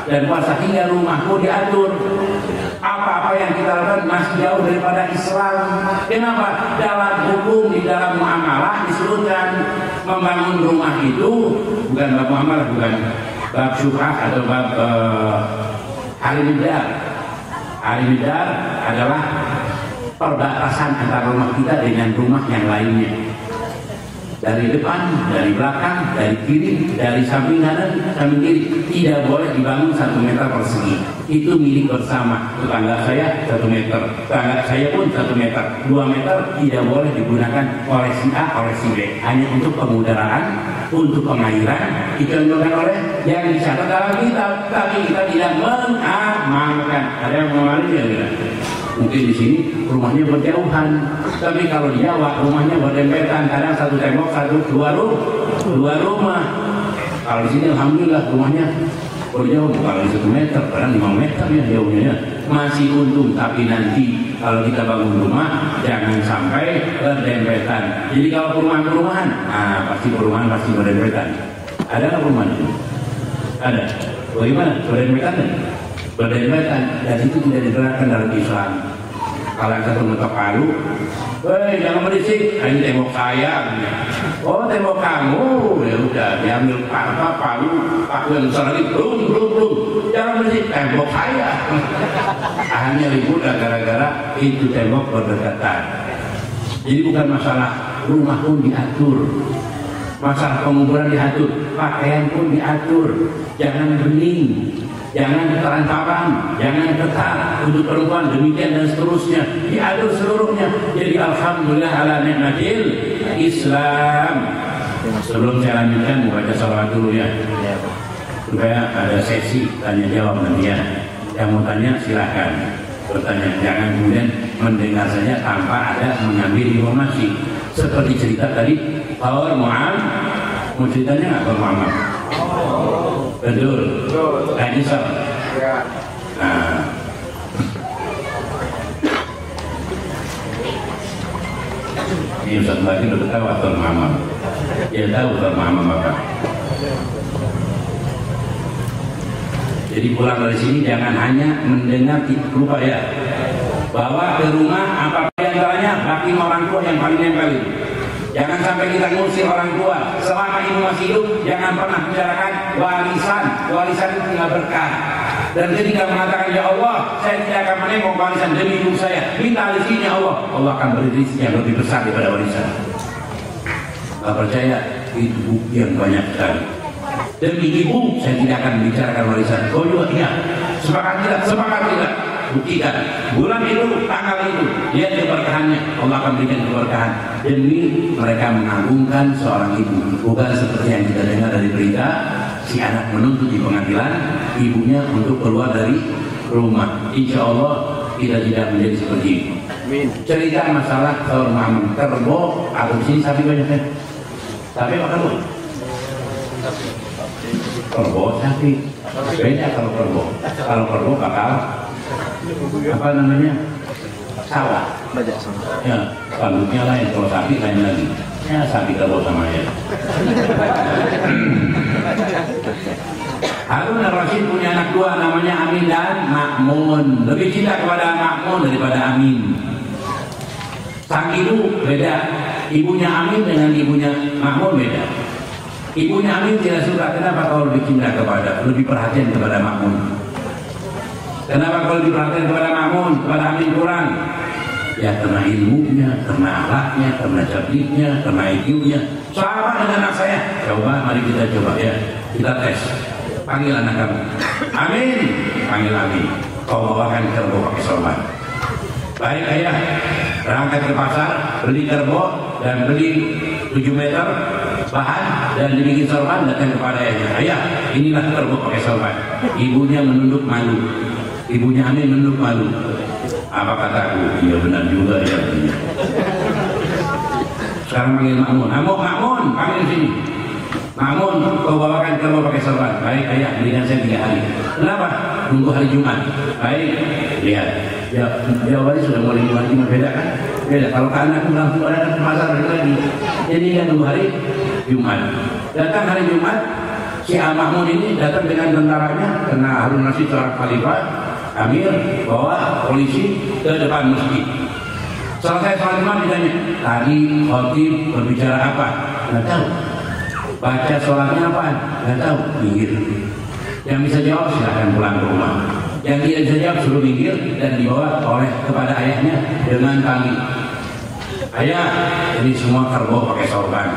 dan puasa, hingga rumahmu diatur. Apa-apa yang kita lakukan masih jauh daripada Islam. Kenapa? Dalam hukum, di dalam muamalah disebutkan membangun rumah itu bukan bab muamalah, bukan bab syubhat atau bab harimidar. Harimidar adalah perbatasan antara rumah kita dengan rumah yang lainnya. Dari depan, dari belakang, dari kiri, dari samping kanan, samping kiri, tidak boleh dibangun 1 meter persegi. Itu milik bersama. Tetangga saya 1 meter, tetangga saya pun 1 meter. 2 meter tidak boleh digunakan oleh si A, oleh si B. Hanya untuk pengudaraan, untuk pengairan, dicontohkan oleh yang dicatat dalam kitab. Tapi kita tidak mengamalkan. Ada yang mengamalkan ya? Mungkin di sini rumahnya berjauhan, tapi kalau di Jawa rumahnya berdempetan, kadang 1 tembok, 2 rumah. Kalau di sini alhamdulillah rumahnya berjauh, kalau 1 meter, kadang 5 meter ya jauhnya, masih untung. Tapi nanti kalau kita bangun rumah jangan sampai berdempetan. Jadi kalau perumahan-perumahan, pasti perumahan pasti berdempetan. Ada nggak perumahan itu? Ada. Bagaimana? Berdempetan? Berdempetan, dan itu tidak diterapkan dalam Islam. Kalau satu mentok palu, jangan berisik, ini tembok saya. Oh, tembok kamu, ya udah diambil palu, paku yang besar lagi, belum. Jangan berisik, tembok saya. Hanya ribut gara-gara itu tembok berdekatan. Jadi bukan masalah rumah pun diatur, masalah penguburan diatur, pakaian pun diatur, jangan bening. Jangan terantapan, jangan ketat untuk perempuan, demikian dan seterusnya, diatur seluruhnya. Jadi alhamdulillah ala nikmatil Islam. Sebelum saya lanjutkan, membaca salawat dulu ya, supaya ada sesi tanya jawab nanti ya. Yang mau tanya silahkan bertanya, jangan kemudian mendengar saja tanpa ada mengambil informasi. Seperti cerita tadi, Thawr Mu'am, mau ceritanya nggak Thawr Mu'am? Betul. Tadi soal. Nah, ini Ustaz Bagi udah tahu atau Mama? Ya tahu atau Mama Bapak. Jadi pulang dari sini jangan hanya mendengar, lupa ya, bawa ke rumah apa diantaranya bagi orang tua yang paling nempel. Jangan sampai kita ngusir orang tua. Selama ibu masih hidup, jangan pernah bicarakan warisan. Warisan itu tinggal berkah. Dan ketika mengatakan, ya Allah, saya tidak akan menengok warisan demi ibu saya, minta rezeki ya Allah, Allah akan beri rezeki yang lebih besar daripada warisan. Gak percaya? Itu bukti yang banyak sekali. Demi ibu saya tidak akan membicarakan warisan. Kau juga tidak? Sepakat tidak? Sepakat tidak? Buktikan. Bulan itu, tanggal itu, lihat keberkahannya, Allah akan berikan keberkahan. Demi mereka mengagungkan seorang ibu. Bukan seperti yang kita dengar dari berita, si anak menuntut di pengadilan ibunya untuk keluar dari rumah. Insya Allah kita tidak menjadi seperti itu. Cerita masalah keurmaman kerbau atau di sini sapi banyak kan? Sapi apa kerbau? Kerbau sapi. Beda kalau kerbau. Kalau kerbau bakal apa namanya? Sawah. Ya, tanduknya lain. Kalau sapi lain lagi. Ya, sapi kerbau sama ya. Harun al-Rashid punya anak dua namanya Amin dan Ma'mun. Lebih cinta kepada Ma'mun daripada Amin. Sang ibu beda. Ibunya Amin dengan ibunya Ma'mun beda. Ibunya Amin tidak suka. Kenapa kau lebih cinta kepada, lebih perhatian kepada Ma'mun? Kenapa kau lebih perhatian kepada Ma'mun, kepada Amin kurang? Ya karena ilmunya, karena akhlaknya, karena cerdiknya, karena IQ-nya. Sama dengan anak saya. Coba, mari kita coba ya. Kita tes. Panggil anak kamu. Amin. Panggil Amin. Kau bawakan kerbau pakai sorban. Baik ayah. Berangkat ke pasar, beli kerbau dan beli 7 meter bahan dan dibikin sorban, datang kepada ayahnya. Ayah, inilah kerbau pakai sorban. Ibunya menunduk malu. Ibunya Amin menunduk malu. Apa kataku? Iya benar juga ya. Sekarang panggil Ma'mun. Ma'mun, panggil sini. Ma'mun, kau bawakan kerbau pakai sorban. Baik ayah, berikan saya 3 hari. Kenapa? Nunggu hari Jumat. Baik, lihat. Jawabannya sudah mulai 2 hari, beda kan? Beda. Kalau anakku langsung ada ke pasar lagi. Jadi dia nunggu hari Jumat. Datang hari Jumat, si Ma'mun ini datang dengan tentaranya karena Harun Rashid seorang khalifah. Amir bawa polisi ke depan masjid. Selesai sholat Jumat ditanya, tadi khotib berbicara apa? Nggak tahu. Baca sholatnya apa? Nggak tahu. Minggir. Yang bisa jawab silahkan pulang ke rumah. Yang tidak bisa jawab suruh minggir dan dibawa oleh kepada ayahnya dengan panggil. Ayah, ini semua kerbau pakai sorban.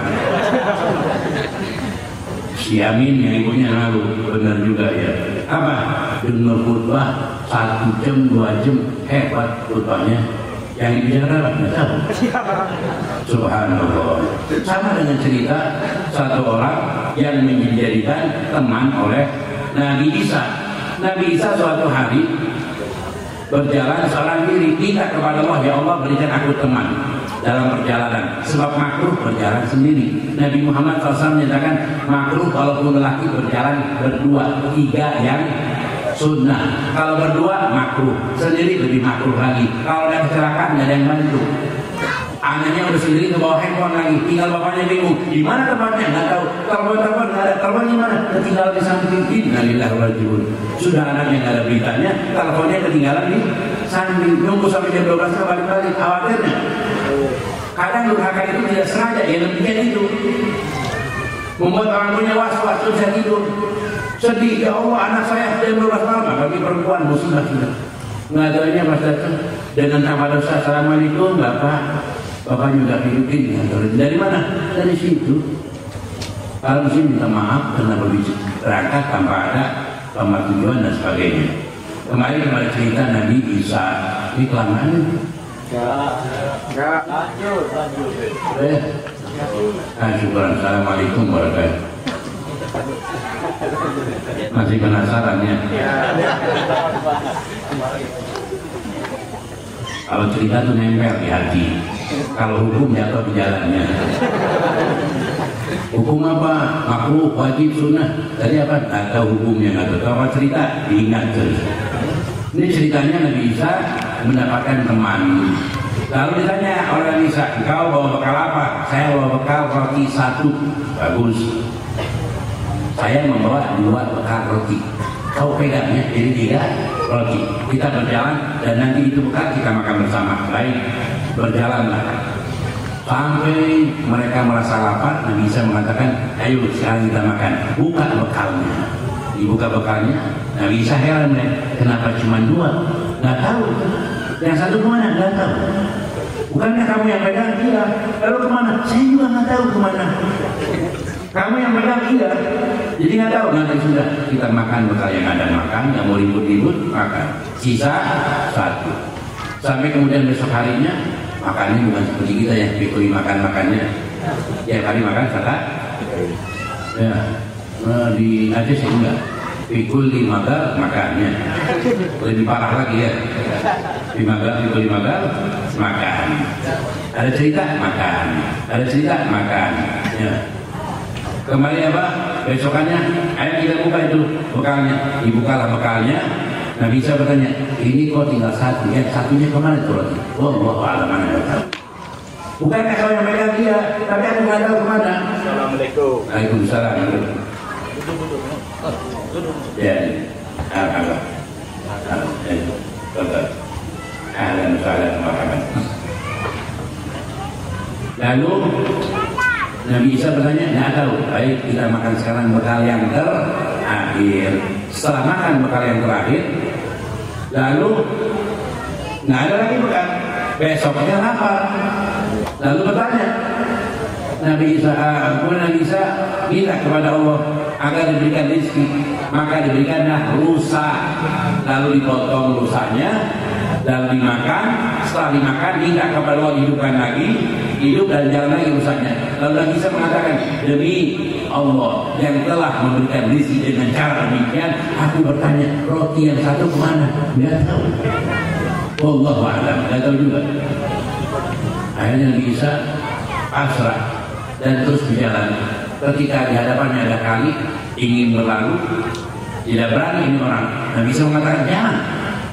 Si Amin yang ibunya lalu benar juga ya. Apa? Dengar khutbah 1 jam 2 jam hebat khutbahnya. Yang bicara nggak tahu. Subhanallah. Sama dengan cerita satu orang yang dijadikan teman oleh Nabi Isa. Nabi Isa suatu hari berjalan seorang diri, minta kepada Allah, ya Allah berikan aku teman dalam perjalanan, sebab makruh berjalan sendiri. Nabi Muhammad SAW menyatakan makruh kalaupun lelaki berjalan berdua, 3 yang sunnah. Kalau berdua makruh, sendiri lebih makruh lagi. Kalau ada kecelakaan nggak ada yang bantu. Anaknya udah sendiri ke bawah handphone lagi, tinggal bapaknya bingung, di mana tempatnya nggak tahu. Telepon nggak ada, telepon di mana? Ketinggalan di samping. Innalillahi wa inna ilaihi raji'un. Sudah anaknya nggak ada beritanya, teleponnya ketinggalan di samping. Nunggu sampai jam 12 balik-balik, khawatirnya. Kadang durhaka itu tidak sengaja, ya demikian itu. Membuat orang punya was-was, susah tidur. Sedih, ya Allah anak saya jam 12 malam, bagi perempuan musibah sudah. Nggak adanya pas datang dengan tanpa dosa, assalamualaikum bapak. Bapak juga hidupin dari mana? Dari situ. Kalau sini minta maaf karena berangkat tanpa ada tempat tujuan dan sebagainya. Kemarin pada cerita Nabi Isa, ini kelamaan. Enggak. Lanjut. Syukur. Assalamualaikum warahmatullahi wabarakatuh. Masih penasaran ya? Kalau cerita itu nempel di hati. Kalau hukum jatuh di jalannya. Hukum apa? Makruh, wajib, sunnah. Tadi apa? Nggak tahu hukumnya, nggak tahu. Kalau cerita diingat terus. Ini ceritanya Nabi Isa mendapatkan teman. Lalu ditanya oleh Nabi Isa, kau bawa bekal apa? Saya bawa bekal roti 1. Bagus. Saya membawa 2 bekal roti. Kau pegangnya jadi 3 roti. Kita berjalan dan nanti itu bekal kita makan bersama. Baik, berjalanlah. Sampai mereka merasa lapar, Nabi Isa mengatakan, ayo sekarang kita makan. Buka bekalnya. dibuka bekalnya. Nabi Isa heran, kenapa cuma 2? Nggak tahu. Yang satu kemana? Nggak tahu. Bukannya kamu yang pegang? Iya. Lalu kemana? Saya juga nggak tahu kemana. Kamu yang pegang? Iya. Jadi nggak tahu. Nanti sudah kita makan bekal yang ada makan, yang mau ribut-ribut makan. Sisa 1. Sampai kemudian besok harinya makannya bukan seperti kita yang pikuli makannya. Ya kali makan salah. Ya. Di Aceh sih enggak. Pikul 5 gal makannya. Lebih parah lagi ya. 5 gal makan. Ada cerita makan. Ada cerita makan. Ya. Kembali apa? Besokannya ayo kita buka itu bekalnya. Dibukalah bekalnya. Nabi Isa bertanya, ini kok tinggal 1, yang satunya kemana itu roti? Wallahu a'lam bishawab. Bukankah kau yang pegang dia, tapi aku nggak tahu kemana. Assalamualaikum. Waalaikumsalam. Ya, alhamdulillah. Ahlan wa marhaban. Lalu Nabi Isa bertanya, nggak tahu. Baik, kita makan sekarang bekal yang terakhir. Setelah makan bekal yang terakhir, lalu nggak ada lagi bekal. Besoknya lapar. Lalu bertanya, Nabi Isa minta kepada Allah agar diberikan rezeki, maka diberikanlah rusa. Lalu dipotong rusanya, lalu dimakan. Setelah dimakan, minta kepada Allah hidupkan lagi, hidup dan jalan lagi rusaknya. Lalu Nabi Isa mengatakan, demi Allah yang telah memberikan rezeki dengan cara demikian, aku bertanya, roti yang satu kemana? Nggak tahu. Wallahu a'lam, nggak tahu juga. Akhirnya Nabi Isa pasrah dan terus berjalan. Ketika di hadapannya ada kali ingin berlalu, tidak berani ini orang. Nabi Isa mengatakan, jangan.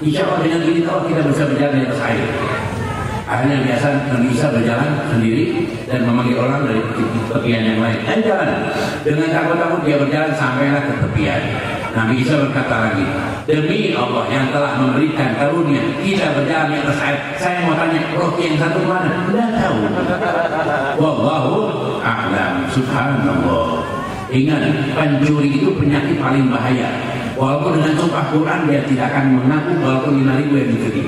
Insya Allah dengan ini kalau kita bisa berjalan di atas air. Akhirnya biasa Nabi Isa berjalan sendiri dan memanggil orang dari tepian yang lain. Dan jalan. Dengan takut-takut dia berjalan sampailah ke tepian. Nabi Isa berkata lagi, demi Allah yang telah memberikan karunia kita berjalan di atas air. Saya mau tanya, roti yang satu mana? Tidak tahu. Wallahu a'lam. Subhanallah. Ingat, pencuri itu penyakit paling bahaya. Walaupun dengan sumpah Quran dia tidak akan mengaku walaupun 5.000 yang dicuri.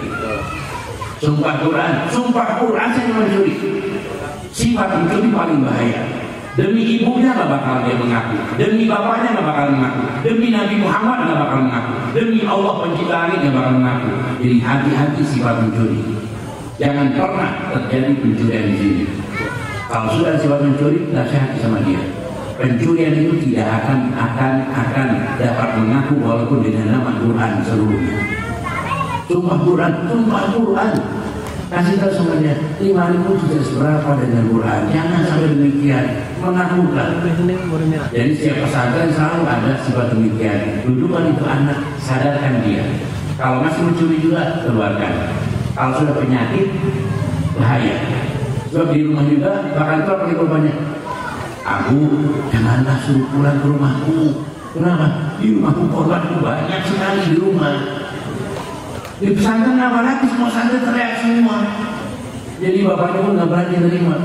Sumpah Quran saya mencuri. Sifat mencuri paling bahaya. Demi ibunya nggak bakal dia mengaku, demi bapaknya nggak bakal mengaku, demi Nabi Muhammad nggak bakal mengaku, demi Allah pencipta langit nggak bakal mengaku. Jadi hati-hati sifat mencuri. Jangan pernah terjadi pencurian di sini. Kalau sudah sifat mencuri, nasihati sama dia. Pencurian itu tidak akan dapat mengaku walaupun dengan nama Quran seluruhnya. Sumpah Quran. Kasih tahu semuanya, 5.000 tidak seberapa dengan Quran. Jangan sampai demikian, mengakukan. Jadi setiap pesantren selalu ada sifat demikian. Dudukan itu anak, sadarkan dia. Kalau masih mencuri juga, keluarkan. Kalau sudah penyakit, bahaya. Sebab di rumah juga, bahkan itu pakai korbannya. Aku janganlah suruh pulang ke rumahku. Kenapa? Di rumahku korbanku banyak sekali di rumah. Di pesantren apalagi semua santri teriak semua. Jadi bapaknya pun nggak berani nerima.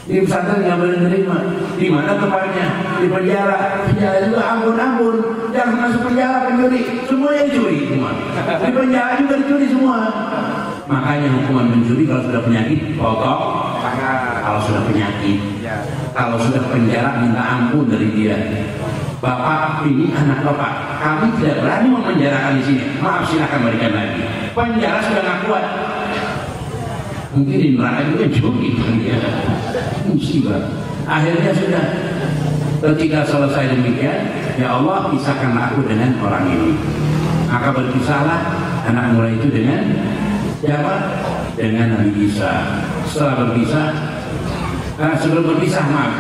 Di pesantren nggak berani nerima. Di mana tempatnya? Di penjara. Penjara juga ampun. Jangan masuk penjara pencuri. Semua yang curi semua. Di penjara juga dicuri semua. Makanya hukuman mencuri kalau sudah penyakit potong. Kalau sudah penyakit, kalau sudah penjara minta ampun dari dia. Bapak ini anak bapak, kami tidak berani memenjarakan di sini. Maaf, silakan berikan lagi. Penjara sudah nggak kuat. Mungkin di neraka juga curi. Musibah. Akhirnya sudah. Ketika selesai demikian, ya Allah pisahkanlah aku dengan orang ini. Maka berpisahlah anak muda itu dengan siapa? Dengan Nabi Isa. Setelah berpisah, sebelum berpisah maaf.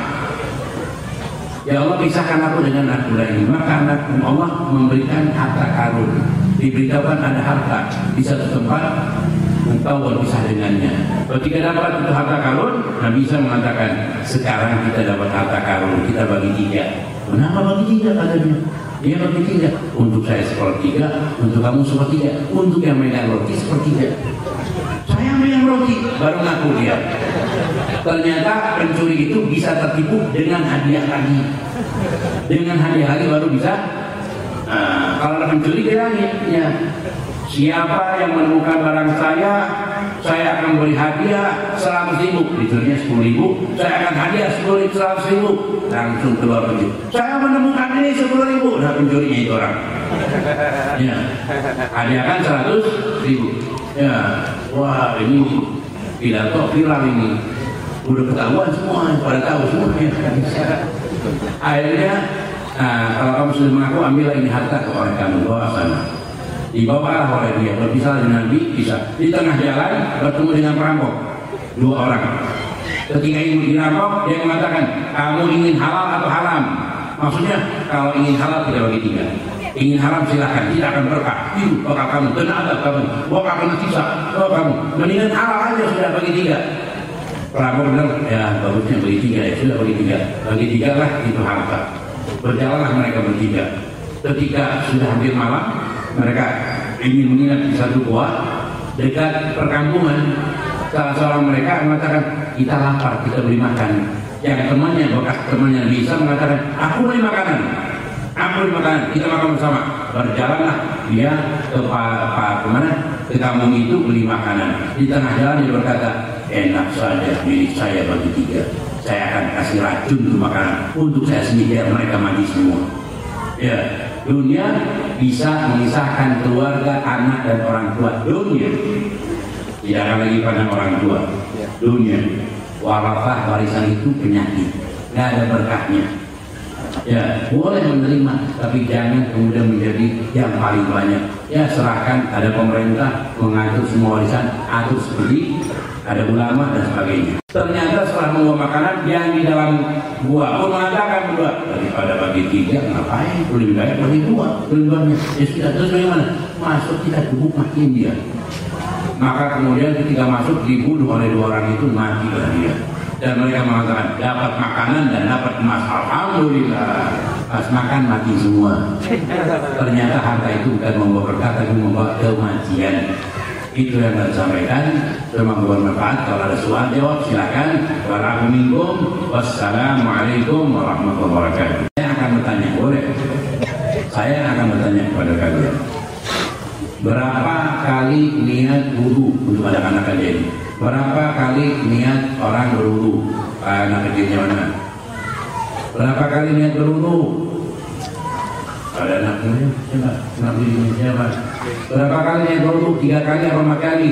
Ya Allah pisahkan aku dengan anak muda ini. Maka anak Allah memberikan harta karun. Diberitahukan ada harta di satu tempat, engkau berpisah dengannya. Ketika dapat itu harta karun, Nabi Isa mengatakan, sekarang kita dapat harta karun, kita bagi 3. Kenapa bagi 3 katanya? Dia bagi 3. Untuk saya 1/3, untuk kamu 1/3, untuk yang megang roti 1/3. Saya megang roti, baru ngaku dia. Ternyata pencuri itu bisa tertipu dengan hadiah lagi. Dengan hadiah lagi baru bisa Kalau ada pencuri bilangin, ya, siapa yang menemukan barang saya akan beri hadiah 100.000. Dicurinya 10.000, saya akan hadiah 100.000. Langsung keluar pencuri. Saya menemukan ini 10.000. Nah, pencurinya itu orang. Ya, hadiahkan 100.000. Ya, wah ini pidato viral ini. Udah ketahuan semua, pada tahu semua. Akhirnya, kalau kamu sudah mengaku, ambillah ini harta kepada kamu, bawa sana. Dibawalah oleh dia. Berpisah dengan Nabi, bisa. Di tengah jalan bertemu dengan perampok, 2 orang. Ketika ingin dirampok, dia mengatakan, kamu ingin halal atau haram? Maksudnya, kalau ingin halal tidak bagi 3. Ingin haram silahkan, tidak akan berkah. Itu bakal kamu, kena adab kamu, bakal kena siksa, bakal kamu. Mendingan halal aja sudah bagi 3. Perampok bilang, ya bagusnya bagi 3 ya, sudah bagi 3. Bagi 3 lah itu harta. Berjalanlah mereka bertiga. Ketika sudah hampir malam, mereka ingin menginap di satu gua dekat perkampungan. Salah seorang mereka mengatakan, kita lapar, kita beli makan. Yang temannya, bekas temannya bisa mengatakan, aku beli makanan, kita makan bersama. Berjalanlah dia ke kemana? Ke kampung itu beli makanan. Di tengah jalan dia berkata, enak saja milik saya bagi 3. Saya akan kasih racun untuk makanan untuk saya sendiri, biar mereka mati semua. Ya, dunia bisa memisahkan keluarga, anak dan orang tua. Dunia tidak akan lagi pandang orang tua. Dunia warafah, warisan itu penyakit, nggak ada berkahnya. Ya, boleh menerima, tapi jangan kemudian menjadi yang paling banyak. Ya, serahkan, ada pemerintah mengatur semua warisan, atur seperti ada ulama dan sebagainya. Ternyata setelah membawa makanan yang di dalam gua pun mengatakan berdua, daripada bagi 3 ngapain, lebih baik bagi 2, lebih banyak. Ya sudah, terus bagaimana? Masuk kita gebuk makin dia. Maka kemudian ketika masuk dibunuh oleh 2 orang itu, matilah dia. Dan mereka mengatakan dapat makanan dan dapat emas. Alhamdulillah. Pas makan mati semua. Ternyata harta itu bukan membawa berkah, tapi membawa kematian. Itu yang saya sampaikan. Semoga bermanfaat. Kalau ada soal jawab silakan. Wassalamualaikum warahmatullahi wabarakatuh. Saya akan bertanya, boleh? Saya akan bertanya kepada kalian. Berapa kali niat wudu untuk anak-anak kalian? Berapa kali niat orang berwudu? Anak kecilnya mana? Berapa kali niat berwudu? Ada anak kecilnya? Coba, anak kecilnya siapa? Berapa kali niat berwudu? 3 kali atau 4 kali?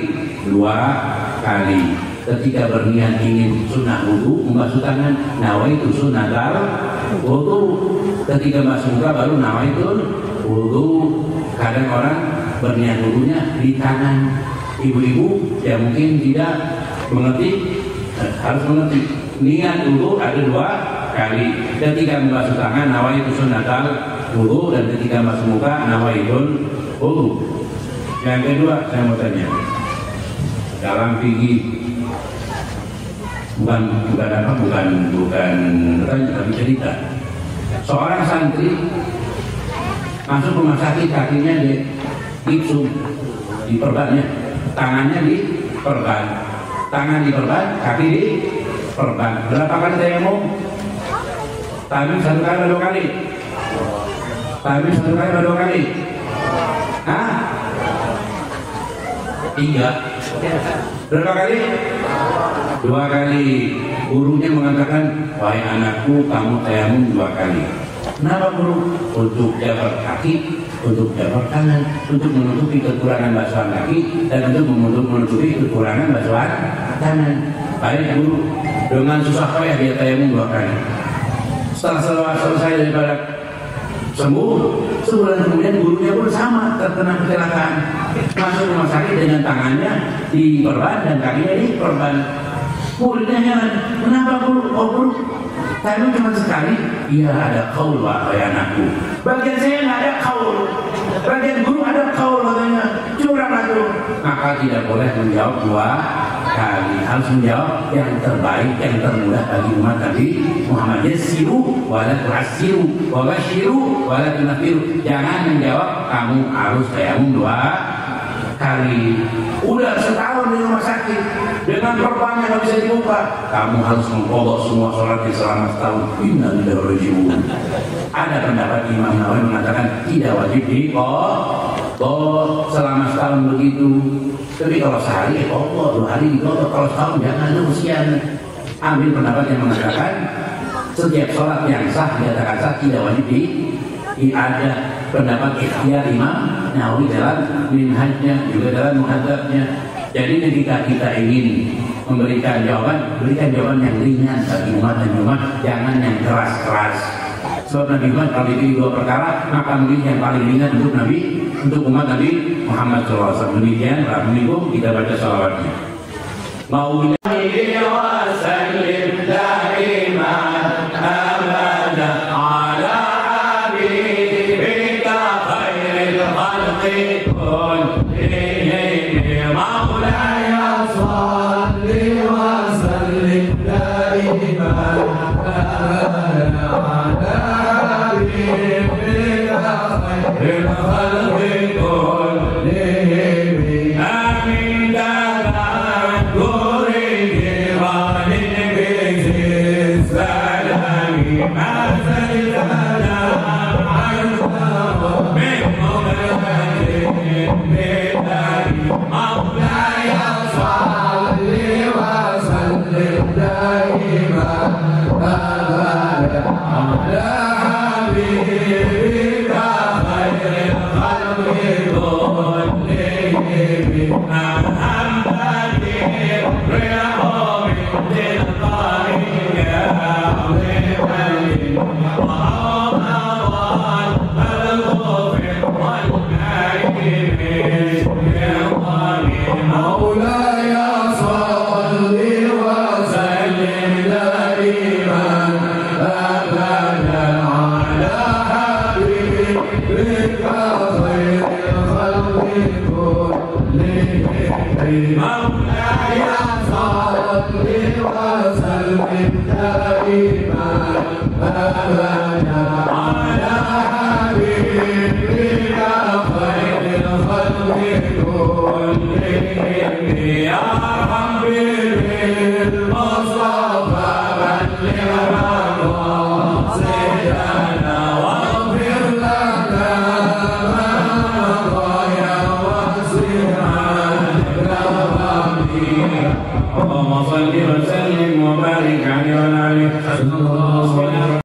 2 kali. Ketika berniat ingin sunnah wudu, membasuh tangan, nawaitu sunnatal wudu. Ketika basuh muka baru nawaitu wudu. Kadang orang berniat wudunya di tangan. Ibu-ibu yang mungkin tidak mengerti, harus mengerti. Niat wudu ada 2 kali. Ketika membasuh tangan, nawaitu sunnatal wudu, dan ketika membasuh muka, nawaitu wudu. Yang kedua, saya mau tanya, dalam fikih, bukan bertanya, tapi cerita. Seorang santri masuk rumah sakit, kakinya digipsum, diperbannya. Tangannya diperban, tangan diperban, kaki diperban. Berapa kali tayamum? Tayamum 1 kali atau 2 kali? Tayamum 1 kali atau 2 kali? Hah? 3. Berapa kali? 2 kali. Gurunya mengatakan, wahai anakku, kamu tayamum 2 kali. Kenapa guru? Untuk jabat kaki, untuk jabat tangan, untuk menutupi kekurangan basuhan kaki, dan untuk menutupi kekurangan basuhan tangan. Baik guru, dengan susah payah dia tayamum 2 kali. Setelah selesai daripada sembuh, sebulan kemudian gurunya pun sama, terkena kecelakaan. Masuk rumah sakit dengan tangannya diperban dan kakinya diperban. Muridnya heran, kenapa guru? Oh guru, tayamum cuma sekali. Iya, ada qaul wahai anakku. Bagian saya nggak ada qaul, bagian guru ada qaul, katanya curang itu. Maka tidak boleh menjawab 2 kali, harus menjawab yang terbaik, yang termudah bagi umat Nabi Muhammad. Yassiru wala tu'assiru, wa basyiru wala tunafiru. Jangan menjawab kamu harus tayamum 2 kali udah setahun di rumah sakit dengan korbannya nggak bisa dibuka, kamu harus mengkodok semua sholatnya selama setahun. Inna lillahi wa inna ilaihi raji'un. Ada pendapat Imam Nawawi mengatakan tidak wajib dikodok selama setahun begitu. Tapi kalau sehari kodok, 2 hari dikodok, kalau setahun jangan usianya. Ambil pendapat yang mengatakan setiap sholat yang sah dikatakan sah tidak wajib ada pendapat ikhtiar Imam Nawawi dalam minhajnya juga dalam muhadzabnya. Jadi ketika kita ingin memberikan jawaban, berikan jawaban yang ringan bagi umat dan umat, jangan yang keras-keras. Sebab Nabi Muhammad kalau dipilih 2 perkara, maka milih yang paling ringan untuk umat Nabi Muhammad SAW. Demikian, Alhamdulillah kita baca salawatnya.
اللهم صل وسلم وبارك عليه وعلى اله وصحبه وسلم.